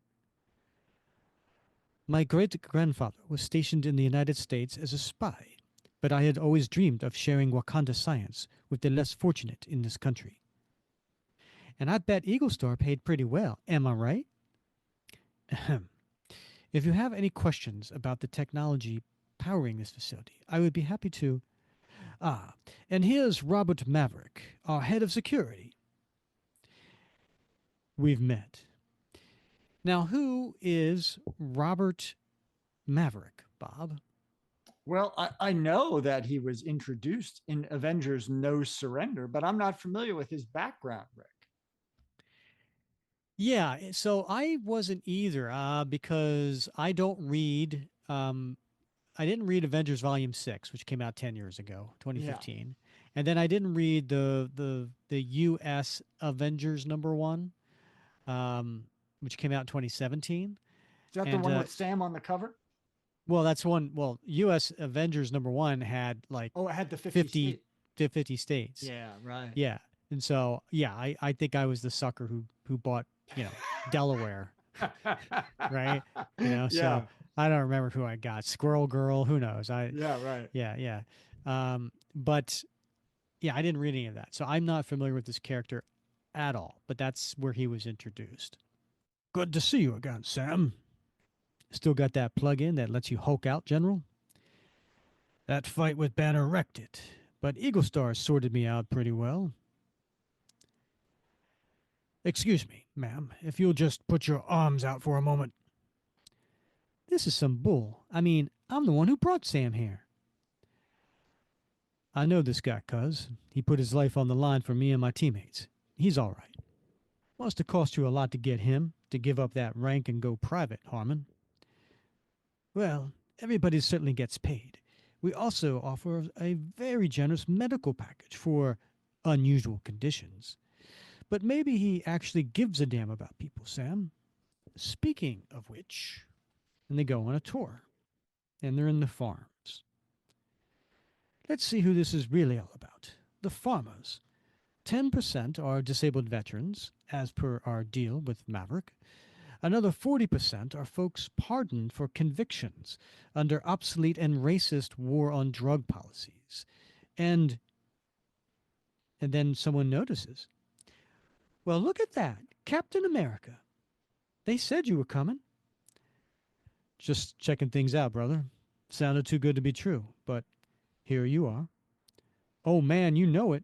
My great-grandfather was stationed in the United States as a spy, but I had always dreamed of sharing Wakanda science with the less fortunate in this country. And I bet Eagle Star paid pretty well, am I right? Ahem. If you have any questions about the technology powering this facility, I would be happy to. Ah, and here's Robert Maverick, our head of security. We've met. Now, who is Robert Maverick, Bob? Well, I know that he was introduced in Avengers No Surrender, but I'm not familiar with his background, Rick. Yeah, so I wasn't either because I don't read. I didn't read Avengers Volume 6, which came out 10 years ago, Yeah. 2015. And then I didn't read the US Avengers #1, which came out in 2017. Is that the And one with Sam on the cover? well, that's one. Well, US Avengers #1 had like Oh, it had the 50 50, state. 50 states. Yeah, right. Yeah. And so, yeah, I think I was the sucker who bought, Delaware, right? Yeah. So I don't remember who I got. Squirrel Girl, who knows? Yeah, right. Yeah. But yeah, I didn't read any of that. So I'm not familiar with this character at all, but that's where he was introduced. Good to see you again, Sam. Still got that plug-in that lets you Hulk out, General? That fight with Banner wrecked it, but Eagle Star sorted me out pretty well. Excuse me, ma'am, if you'll just put your arms out for a moment. This is some bull. I mean, I'm the one who brought Sam here. I know this guy, cuz. He put his life on the line for me and my teammates. He's all right. Must have cost you a lot to get him to give up that rank and go private, Harmon. Well, everybody certainly gets paid. We also offer a very generous medical package for unusual conditions. But maybe he actually gives a damn about people, Sam. Speaking of which, and they go on a tour, and they're in the farms. Let's see who this is really all about. The farmers. 10% are disabled veterans, as per our deal with Maverick. Another 40% are folks pardoned for convictions under obsolete and racist war on drug policies. And then someone notices. Well, look at that. Captain America. They said you were coming. Just checking things out, brother. Sounded too good to be true, but here you are. Oh, man, you know it.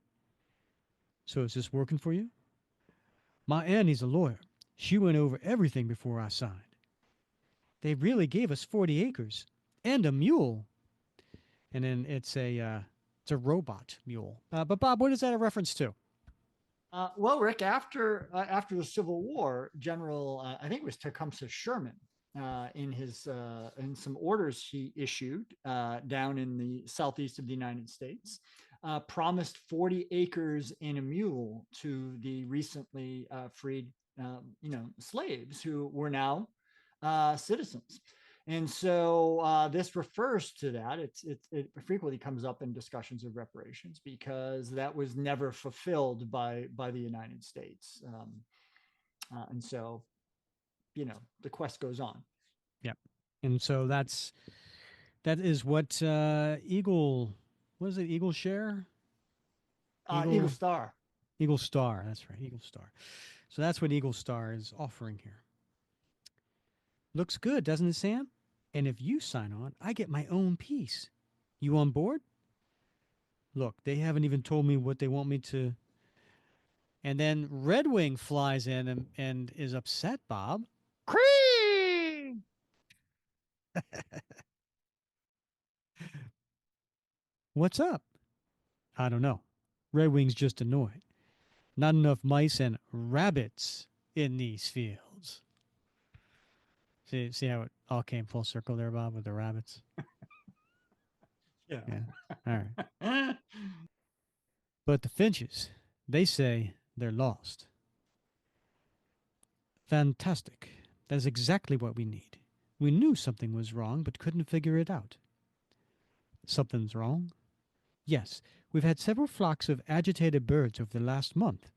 So is this working for you? My Annie's a lawyer. She went over everything before I signed. They really gave us 40 acres and a mule. And then it's a robot mule. But Bob, what is that a reference to? Well, Rick, after the Civil War, General I think it was Tecumseh Sherman, in some orders he issued down in the southeast of the United States, promised 40 acres and a mule to the recently freed slaves who were now citizens. And so this refers to that. It frequently comes up in discussions of reparations because that was never fulfilled by the United States. And so, the quest goes on. Yep. And so that is what Eagle, what is it? Eagle Share? Eagle Star. Eagle Star. That's right. Eagle Star. So that's what Eagle Star is offering here. Looks good, doesn't it, Sam? And if you sign on, I get my own piece. You on board? Look, they haven't even told me what they want me to. And then Red Wing flies in and is upset, Bob. Cream! What's up? I don't know. Red Wing's just annoyed. Not enough mice and rabbits in these fields. See how it all came full circle there, Bob, with the rabbits? Yeah. All right. But the Finches, they say they're lost. Fantastic. That is exactly what we need. We knew something was wrong, but couldn't figure it out. Something's wrong? Yes, we've had several flocks of agitated birds over the last month.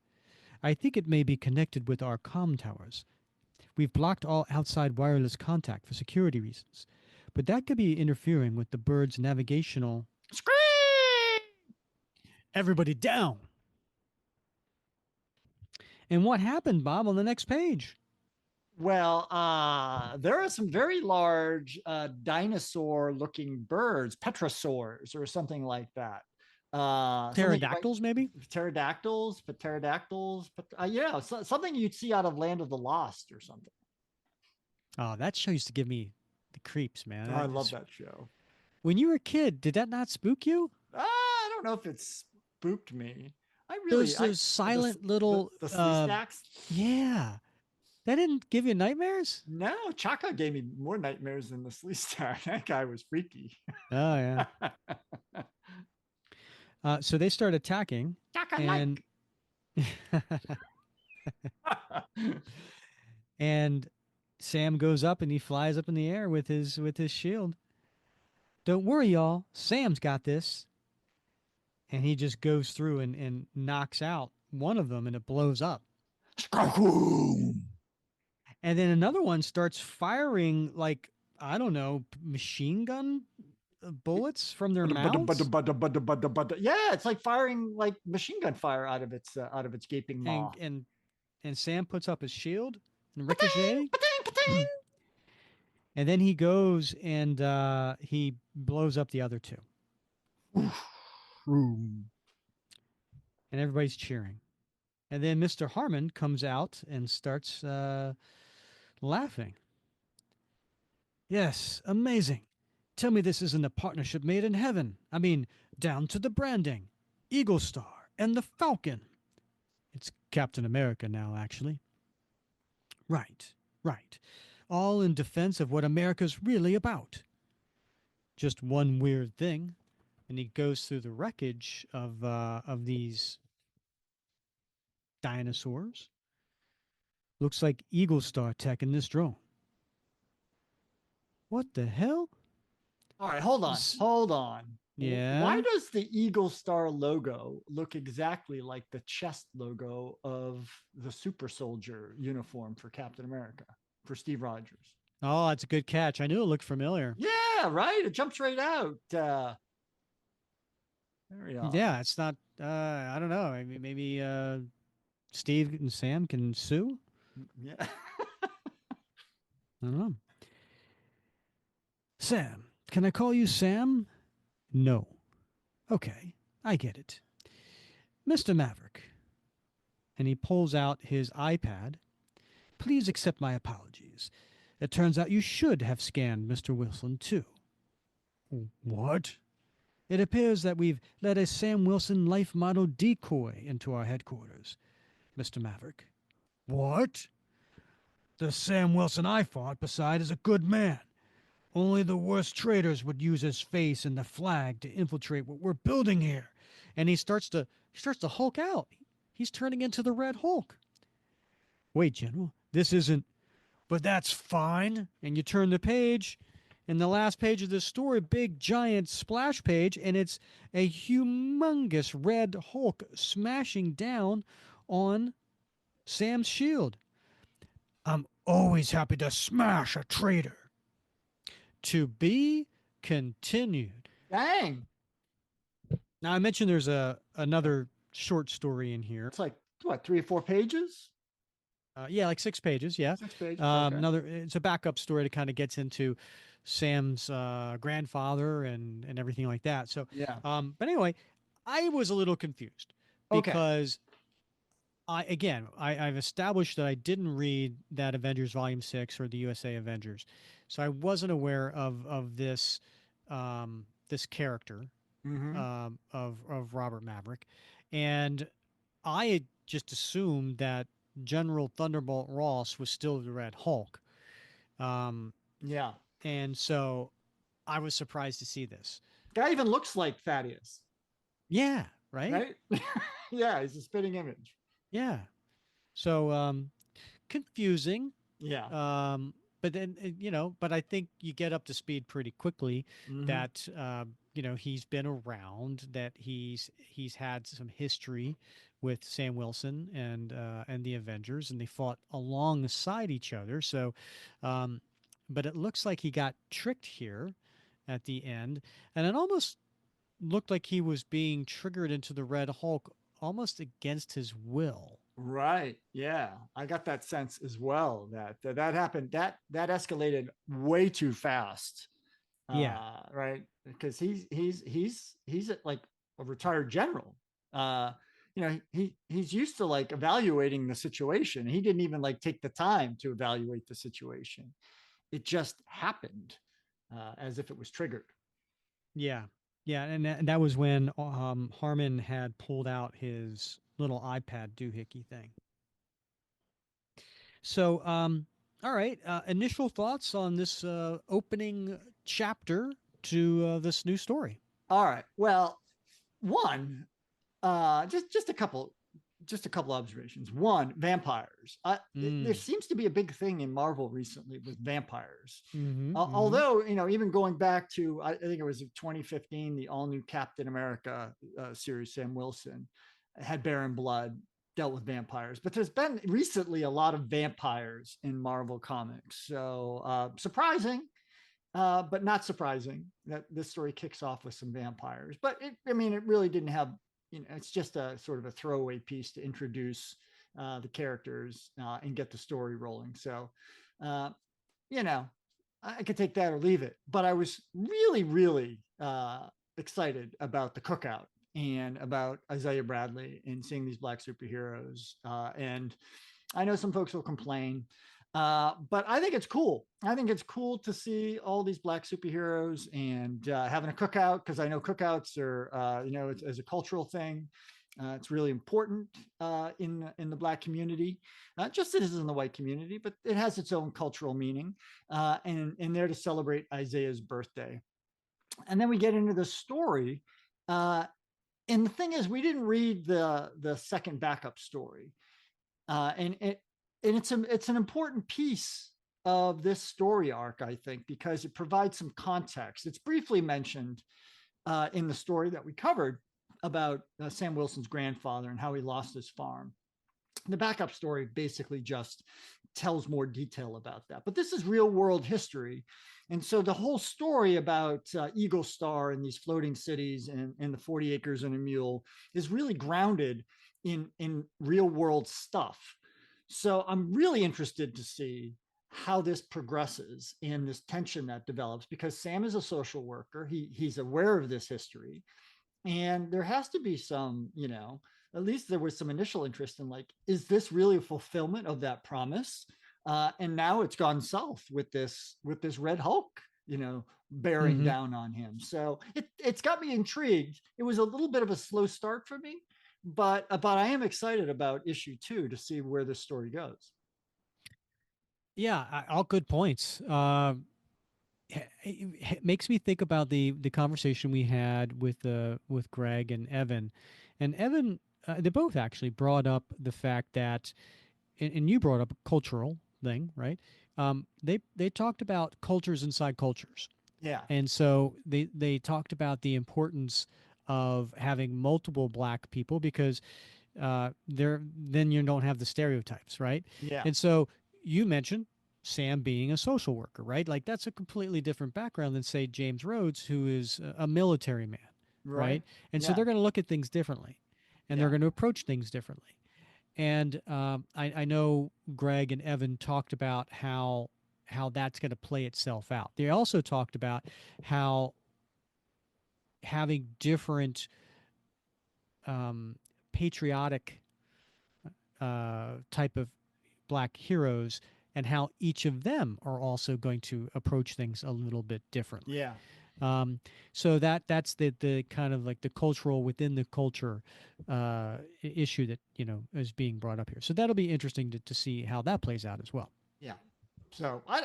I think it may be connected with our comm towers. We've blocked all outside wireless contact for security reasons. But that could be interfering with the bird's navigational. Scream! Everybody down. And what happened, Bob, on the next page? Well, there are some very large dinosaur-looking birds, petrosaurs or something like that. Pterodactyls, maybe? Pterodactyls, yeah, something you'd see out of Land of the Lost or something. Oh, that show used to give me the creeps, man. I love that show. When you were a kid, did that not spook you? I don't know if it spooked me. I really those silent little the stacks. Yeah, that didn't give you nightmares. No, Chaka gave me more nightmares than the Sleestack. That guy was freaky. Oh yeah. So they start attacking, Chaka and and Sam goes up and he flies up in the air with his shield. Don't worry, y'all. Sam's got this. And he just goes through and knocks out one of them, and it blows up. And then another one starts firing, like, I don't know, machine gun bullets from their mouths. Yeah, it's like firing like machine gun fire out of its gaping maw. And Sam puts up his shield and ricochet. And then he goes and he blows up the other two. And everybody's cheering. And then Mr. Harmon comes out and starts laughing. Yes, amazing. Tell me this isn't a partnership made in heaven. I mean, down to the branding. Eagle Star and the Falcon. It's Captain America now, actually. Right. All in defense of what America's really about. Just one weird thing. And he goes through the wreckage of these dinosaurs. Looks like Eagle Star tech in this drone. What the hell? All right, hold on. Yeah. Why does the Eagle Star logo look exactly like the chest logo of the super soldier uniform for Captain America, for Steve Rogers? Oh, that's a good catch. I knew it looked familiar. Yeah, right. It jumps right out. There we are. Yeah, it's not. I don't know. I mean, maybe Steve and Sam can sue. Yeah. I don't know. Sam, can I call you Sam? No. Okay, I get it. Mr. Maverick. And he pulls out his iPad. Please accept my apologies. It turns out you should have scanned Mr. Wilson, too. What? It appears that we've let a Sam Wilson life model decoy into our headquarters, Mr. Maverick. What? The Sam Wilson I fought beside is a good man. Only the worst traitors would use his face and the flag to infiltrate what we're building here. And he starts to Hulk out. He's turning into the Red Hulk. Wait, General, this isn't... But that's fine. And you turn the page, and the last page of this story, big giant splash page, and it's a humongous Red Hulk smashing down on Sam's shield. I'm always happy to smash a traitor. To be continued. Dang. Now, I mentioned there's another short story in here. It's like, what, 3 or 4 pages? Yeah, like 6 pages, yeah. 6 pages. Okay. It's a backup story that kind of gets into Sam's grandfather and everything like that. So, Yeah. But anyway, I was a little confused because I've established that I didn't read that Avengers Volume 6 or the USA Avengers. So I wasn't aware of this this character of Robert Maverick. And I had just assumed that General Thunderbolt Ross was still the Red Hulk. Yeah. And so I was surprised to see this. Guy even looks like Thaddeus. Yeah, right? Yeah, he's a spitting image. Yeah. So confusing. Yeah. But then, but I think you get up to speed pretty quickly that, he's been around, that he's had some history with Sam Wilson and the Avengers, and they fought alongside each other. So, but it looks like he got tricked here at the end, and it almost looked like he was being triggered into the Red Hulk almost against his will. Right. Yeah. I got that sense as well that happened. That escalated way too fast. Yeah. Right. Because he's like a retired general. He's used to like evaluating the situation. He didn't even like take the time to evaluate the situation. It just happened as if it was triggered. Yeah. Yeah. And that was when Harmon had pulled out his little iPad doohickey thing. So, all right. Initial thoughts on this opening chapter to this new story. All right. Well, one, just a couple observations. One, vampires. There seems to be a big thing in Marvel recently with vampires. Although, even going back to, I think it was 2015, the all new Captain America series, Sam Wilson had Baron Blood, dealt with vampires, but there's been recently a lot of vampires in Marvel comics. So surprising, but not surprising that this story kicks off with some vampires. But it really didn't have, it's just a sort of a throwaway piece to introduce the characters and get the story rolling. So, I could take that or leave it. But I was really, really excited about the cookout and about Isaiah Bradley and seeing these Black superheroes. And I know some folks will complain, but I think it's cool. I think it's cool to see all these Black superheroes and having a cookout, because I know cookouts are, it's, as a cultural thing. It's really important in the Black community, just as it is in the white community, but it has its own cultural meaning, and there to celebrate Isaiah's birthday. And then we get into the story. And the thing is, we didn't read the second backup story, and it's an important piece of this story arc, I think, because it provides some context. It's briefly mentioned in the story that we covered about Sam Wilson's grandfather and how he lost his farm. The backup story basically just tells more detail about that. But this is real world history. And so the whole story about Eagle Star and these floating cities and the 40 acres and a mule is really grounded in real world stuff. So I'm really interested to see how this progresses and this tension that develops, because Sam is a social worker. He's aware of this history. And there has to be some, at least there was some initial interest in, like, is this really a fulfillment of that promise? And now it's gone south with this Red Hulk, bearing down on him. So it's got me intrigued. It was a little bit of a slow start for me, but I am excited about issue 2 to see where this story goes. Yeah, all good points. It makes me think about the conversation we had with Greg and Evan. They both actually brought up the fact that, and you brought up a cultural thing, right? They talked about cultures inside cultures. Yeah. And so they talked about the importance of having multiple Black people, because then you don't have the stereotypes, right? Yeah. And so you mentioned Sam being a social worker, right? Like, that's a completely different background than, say, James Rhodes, who is a military man, right? And so they're going to look at things differently, and they're going to approach things differently. And I know Greg and Evan talked about how that's going to play itself out. They also talked about how having different patriotic type of Black heroes, and how each of them are also going to approach things a little bit differently. Yeah. So that's the kind of like the cultural within the culture issue that is being brought up here. So that'll be interesting to see how that plays out as well. Yeah. So I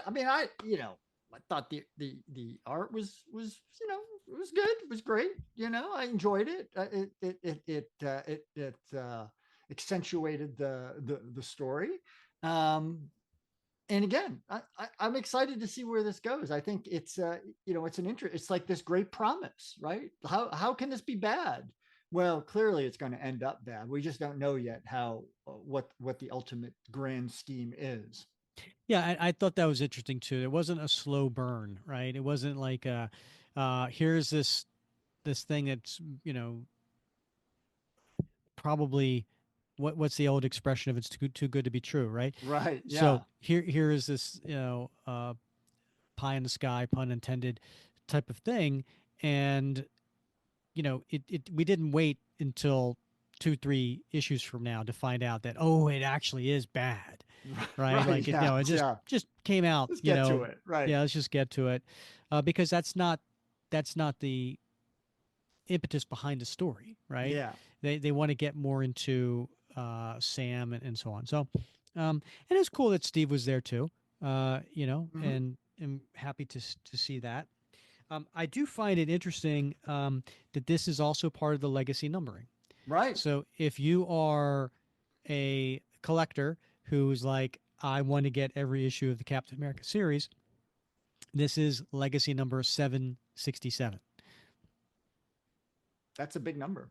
thought the art was it was good. It was great. I enjoyed it. It accentuated the story. And again, I'm excited to see where this goes. I think it's it's an interest. It's like this great promise, right? How can this be bad Well, clearly it's going to end up bad. We just don't know yet how what the ultimate grand scheme is. Yeah, I thought that was interesting too. It wasn't a slow burn, right? It wasn't like here's this thing that's probably what's the old expression of it's too good to be true, right? Right. Yeah. So here is this pie in the sky, pun intended, type of thing, and it we didn't wait until 2 3 issues from now to find out that it actually is bad, right? Right. Like Yeah. it Yeah. just came out, Let's get to it. Right. yeah, let's just get to it, because that's not the impetus behind the story, right? Yeah. They want to get more into Sam and so on. So, and it's cool that Steve was there too. Hmm. And am happy to see that. I do find it interesting that this is also part of the legacy numbering. Right. So if you are a collector who's like, I want to get every issue of the Captain America series, this is legacy number 767. That's a big number.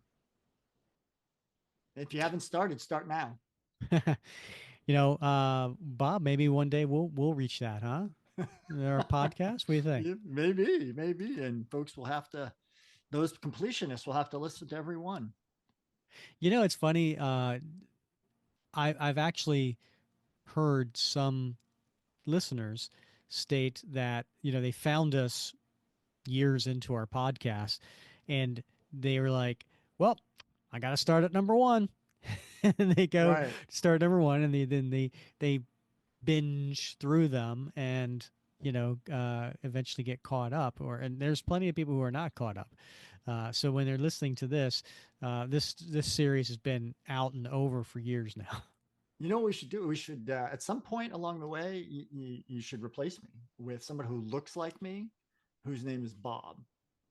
If you haven't started, start now. Bob, maybe one day we'll reach that, huh? Our podcast. What do you think? Yeah, maybe, and folks will have to. Those completionists will have to listen to every one. It's funny. I've actually heard some listeners state that they found us years into our podcast, and they were like, "Well, I got to start at number one," and they go Right. start number one, and they binge through them and eventually get caught up. And there's plenty of people who are not caught up. So when they're listening to this, this series has been out and over for years now. You know what we should do? We should at some point along the way, you should replace me with someone who looks like me, whose name is Bob.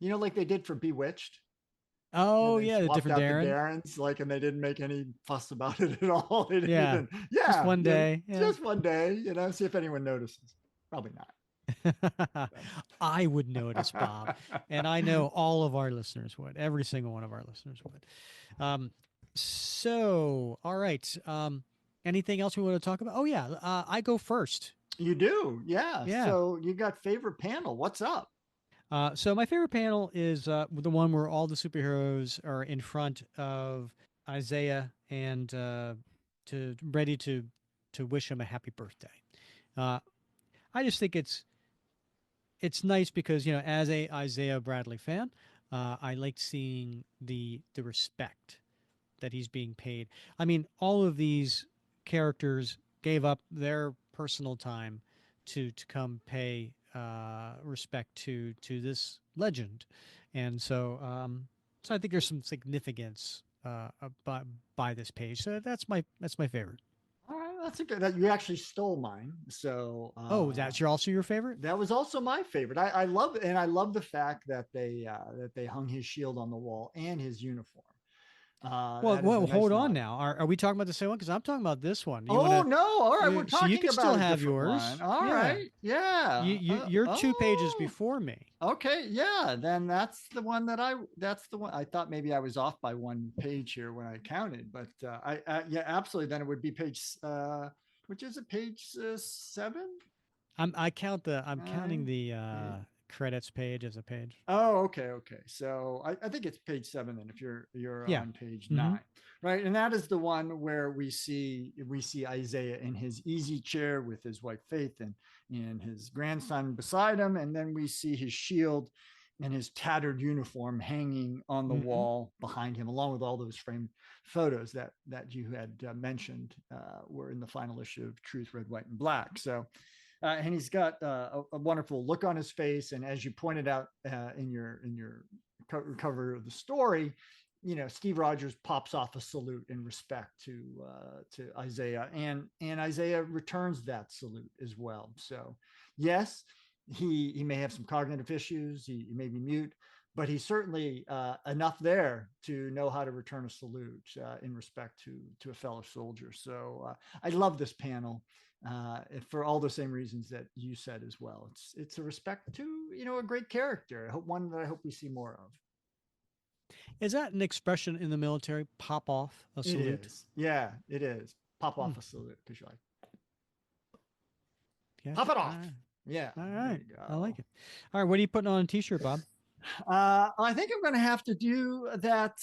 Like they did for Bewitched. And Oh they yeah, the swapped different out the Darren. Darrens, and they didn't make any fuss about it at all. They didn't Yeah, even, just yeah, one day. Yeah. just one day, see if anyone notices. Probably I would notice, Bob, and I know all of our listeners would. Every single one of our listeners would. So, all right. Anything else we want to talk about? Oh yeah, I go first. You do, yeah. Yeah. So you got favorite panel. What's up? So my favorite panel is the one where all the superheroes are in front of Isaiah and to ready to wish him a happy birthday. Uh, I just think it's nice because as a Isaiah Bradley fan, I like seeing the respect that he's being paid. I mean, all of these characters gave up their personal time to come pay respect to this legend, and so I think there's some significance by this page. So that's my favorite. All right, that's a good. That you actually stole mine. So Oh, that's also your favorite? that was also my favorite. I love the fact that they hung his shield on the wall and his uniform. Well, That is a nice hold on nod. now. Are we talking about the same one? Because I'm talking about this one. You want Oh to? no! All right, we're So you talking can still about a have different yours. one. All Yeah. right, yeah. You're 2 pages Oh, before me. okay, yeah. Then that's the one that I. That's the one I thought maybe I was off by one page here when I counted, but yeah, absolutely. Then it would be page. Which is it? Page 7. I'm counting Nine, the eight. credits page as a page. Oh, okay. So I think it's page 7 then if you're Yeah. on page Hmm. 9. Right. And that is the one where we see Isaiah in his easy chair with his wife Faith and his grandson beside him. And then we see his shield and his tattered uniform hanging on the Hmm. wall behind him, along with all those framed photos that you had mentioned were in the final issue of Truth, Red, White, and Black. So and he's got a wonderful look on his face. And as you pointed out in your cover of the story, Steve Rogers pops off a salute in respect to Isaiah, and Isaiah returns that salute as well. So yes, he may have some cognitive issues. He may be mute, but he's certainly enough there to know how to return a salute in respect to a fellow soldier. So I love this panel for all the same reasons that you said as well. It's a respect to a great character. I hope one that I hope we see more of. Is that an expression in the military? Pop off a It salute? is. Yeah, it is. Pop Hmm. off a salute because you're like, Yeah. pop it All off. right. Yeah, All there right. you I like go. it. All right. What are you putting on a t-shirt, Bob? I think I'm going to have to do that.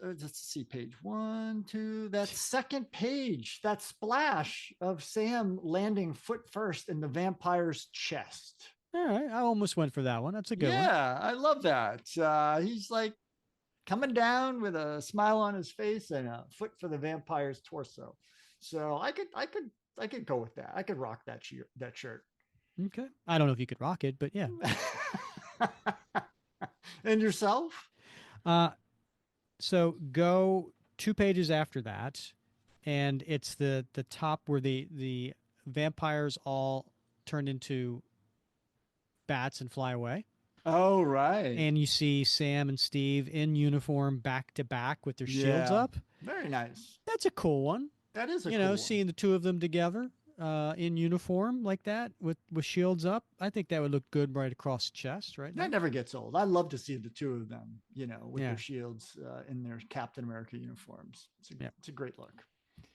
Let's see, page one, two. That second page, that splash of Sam landing foot first in the vampire's chest. All right. I almost went for that one. That's a good one. Yeah, I love that. He's like coming down with a smile on his face and a foot for the vampire's torso. So I could go with that. I could rock that shirt. Okay. I don't know if you could rock it, but yeah. And yourself? Uh, so go 2 pages after that, and it's the top where the vampires all turned into bats and fly away. Oh, right. And you see Sam and Steve in uniform back to back with their shields Yeah. up. Very nice. That's a cool one. That is a You cool know, one. seeing the two of them together in uniform like that with shields up, I think that would look good right across the chest, right? That never gets old. I love to see the two of them, you know, with Yeah. their shields in their Captain America uniforms. Yeah. It's a great look.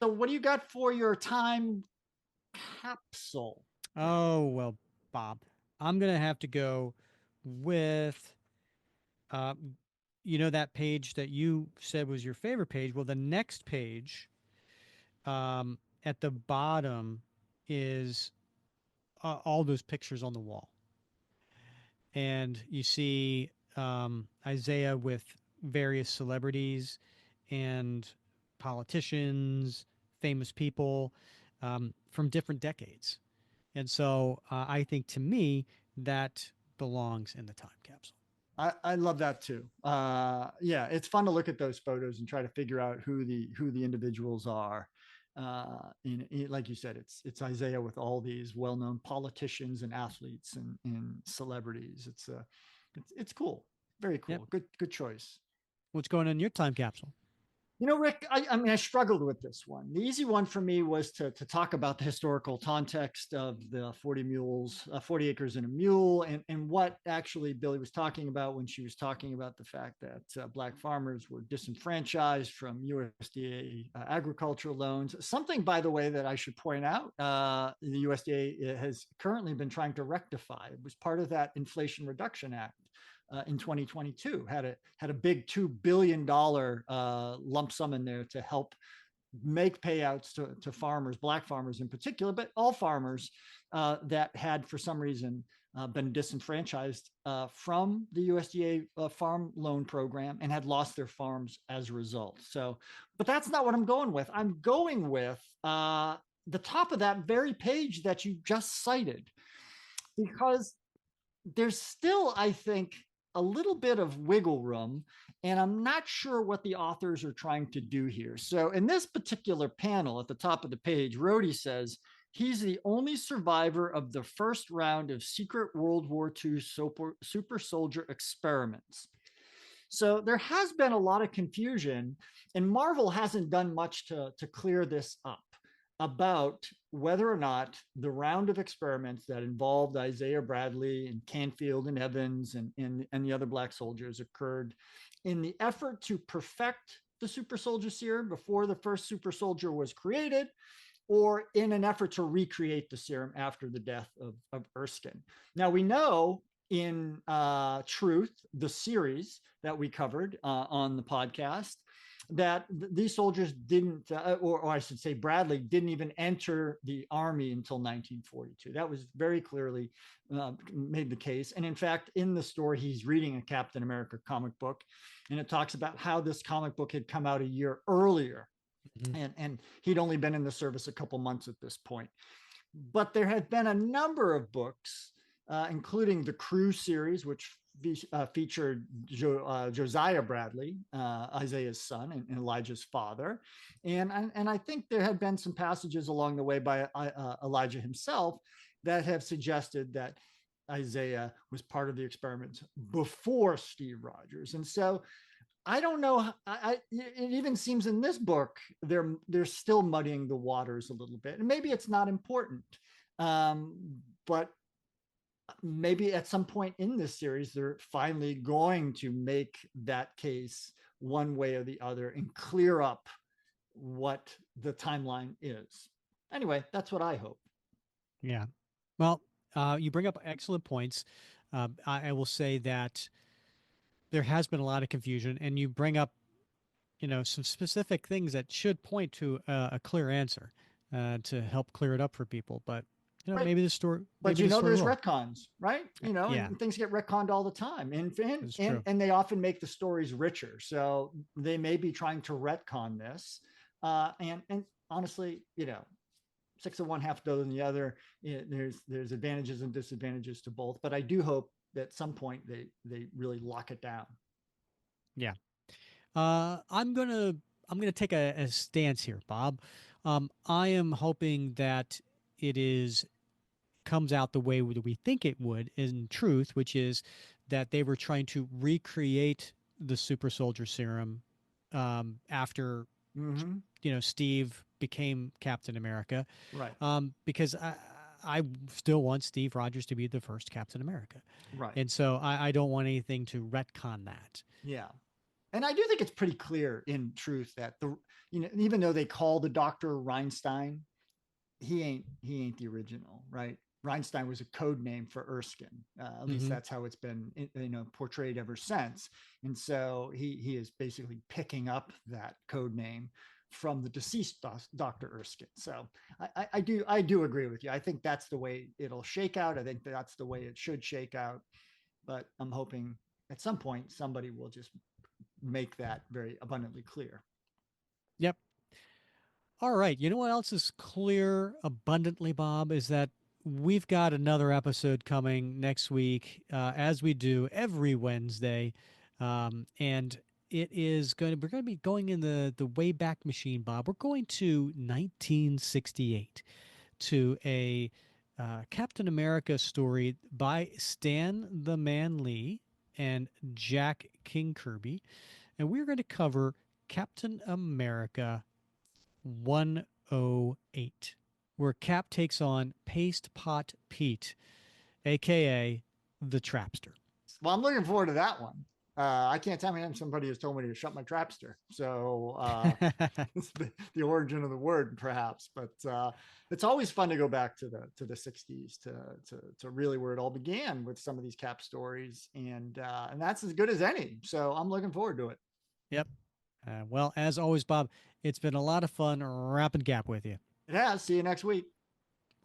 So, what do you got for your time capsule? Oh, well, Bob, I'm going to have to go with, uh, that page that you said was your favorite page. Well, the next page at the bottom is all those pictures on the wall. And you see Isaiah with various celebrities and politicians, famous people from different decades. And so I think to me, that belongs in the time capsule. I love that too. Yeah, it's fun to look at those photos and try to figure out who the individuals are. Like you said, it's Isaiah with all these well-known politicians and athletes and celebrities. It's cool, very cool. Yep. Good choice. What's going on in your time capsule? You know, Rick, I mean, I struggled with this one. The easy one for me was to talk about the historical context of the 40 mules, 40 acres and a mule, and what actually Billy was talking about when she was talking about the fact that Black farmers were disenfranchised from USDA agricultural loans. Something, by the way, that I should point out, the USDA has currently been trying to rectify. It was part of that Inflation Reduction Act. In 2022, had a big $2 billion lump sum in there to help make payouts to farmers, Black farmers in particular, but all farmers that had, for some reason, been disenfranchised from the USDA farm loan program and had lost their farms as a result. So, but that's not what I'm going with. I'm going with the top of that very page that you just cited, because there's still, I think, a little bit of wiggle room, and I'm not sure what the authors are trying to do here. So in this particular panel at the top of the page, Rhodey says he's the only survivor of the first round of secret World War II super soldier experiments. So there has been a lot of confusion, and Marvel hasn't done much to clear this up about whether or not the round of experiments that involved Isaiah Bradley and Canfield and Evans and the other Black soldiers occurred in the effort to perfect the super soldier serum before the first super soldier was created, or in an effort to recreate the serum after the death of Erskine. Now, we know in Truth, the series that we covered on the podcast, that these soldiers didn't, or I should say Bradley didn't even enter the army until 1942. That was very clearly made the case. And in fact, in the story, he's reading a Captain America comic book, and it talks about how this comic book had come out a year earlier. Mm-hmm. And he'd only been in the service a couple months at this point. But there had been a number of books, including the Crew series, which featured Josiah Bradley, Isaiah's son and Elijah's father. And I think there had been some passages along the way by Elijah himself that have suggested that Isaiah was part of the experiments before Steve Rogers. And so I don't know. It even seems in this book, they're still muddying the waters a little bit. And maybe it's not important. But maybe at some point in this series, they're finally going to make that case one way or the other and clear up what the timeline is. Anyway, that's what I hope. Yeah. Well, you bring up excellent points. I will say that there has been a lot of confusion, and you bring up, some specific things that should point to a clear answer to help clear it up for people. But Right. maybe the story, But maybe the story there's will. retcons, right? Yeah, And things get retconned all the time, it's true. and they often make the stories richer. So they may be trying to retcon this, and honestly, 6 of one, half dozen the other. There's advantages and disadvantages to both, but I do hope that at some point they really lock it down. Yeah. I'm gonna take a stance here, Bob. I am hoping that it is comes out the way that we think it would in truth, which is that they were trying to recreate the super soldier serum after Mm-hmm. Steve became Captain America, Right. because I still want Steve Rogers to be the first Captain America, Right. and so I don't want anything to retcon that. Yeah. And I do think it's pretty clear in truth that even though they call the Doctor Reinstein, he ain't the original, right? Reinstein was a code name for Erskine. At least that's how it's been, portrayed ever since. And so he is basically picking up that code name from the deceased Dr. Erskine. So I do agree with you. I think that's the way it'll shake out. I think that's the way it should shake out. But I'm hoping at some point somebody will just make that very abundantly clear. Yep. All right. You know what else is clear abundantly, Bob, is that we've got another episode coming next week, as we do every Wednesday. And we're going to be going in the Wayback Machine, Bob. We're going to 1968 to a Captain America story by Stan the Man Lee and Jack King Kirby. And we're going to cover Captain America 108, where Cap takes on Paste Pot Pete, aka the Trapster. Well, I'm looking forward to that one. I can't tell me somebody has told me to shut my trapster. So it's the origin of the word, perhaps. But it's always fun to go back to the 60s to really where it all began with some of these Cap stories, and that's as good as any. So I'm looking forward to it. Yep. Well, as always, Bob, it's been a lot of fun wrapping Cap with you. It has. See you next week.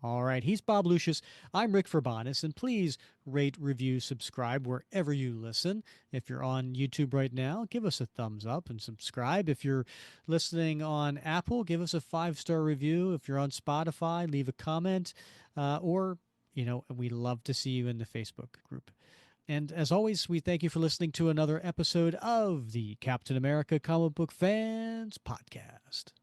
All right. He's Bob Lucius. I'm Rick Verbanis, and please rate, review, subscribe wherever you listen. If you're on YouTube right now, give us a thumbs up and subscribe. If you're listening on Apple, give us a 5-star review. If you're on Spotify, leave a comment, or, we love to see you in the Facebook group. And as always, we thank you for listening to another episode of the Captain America Comic Book Fans Podcast.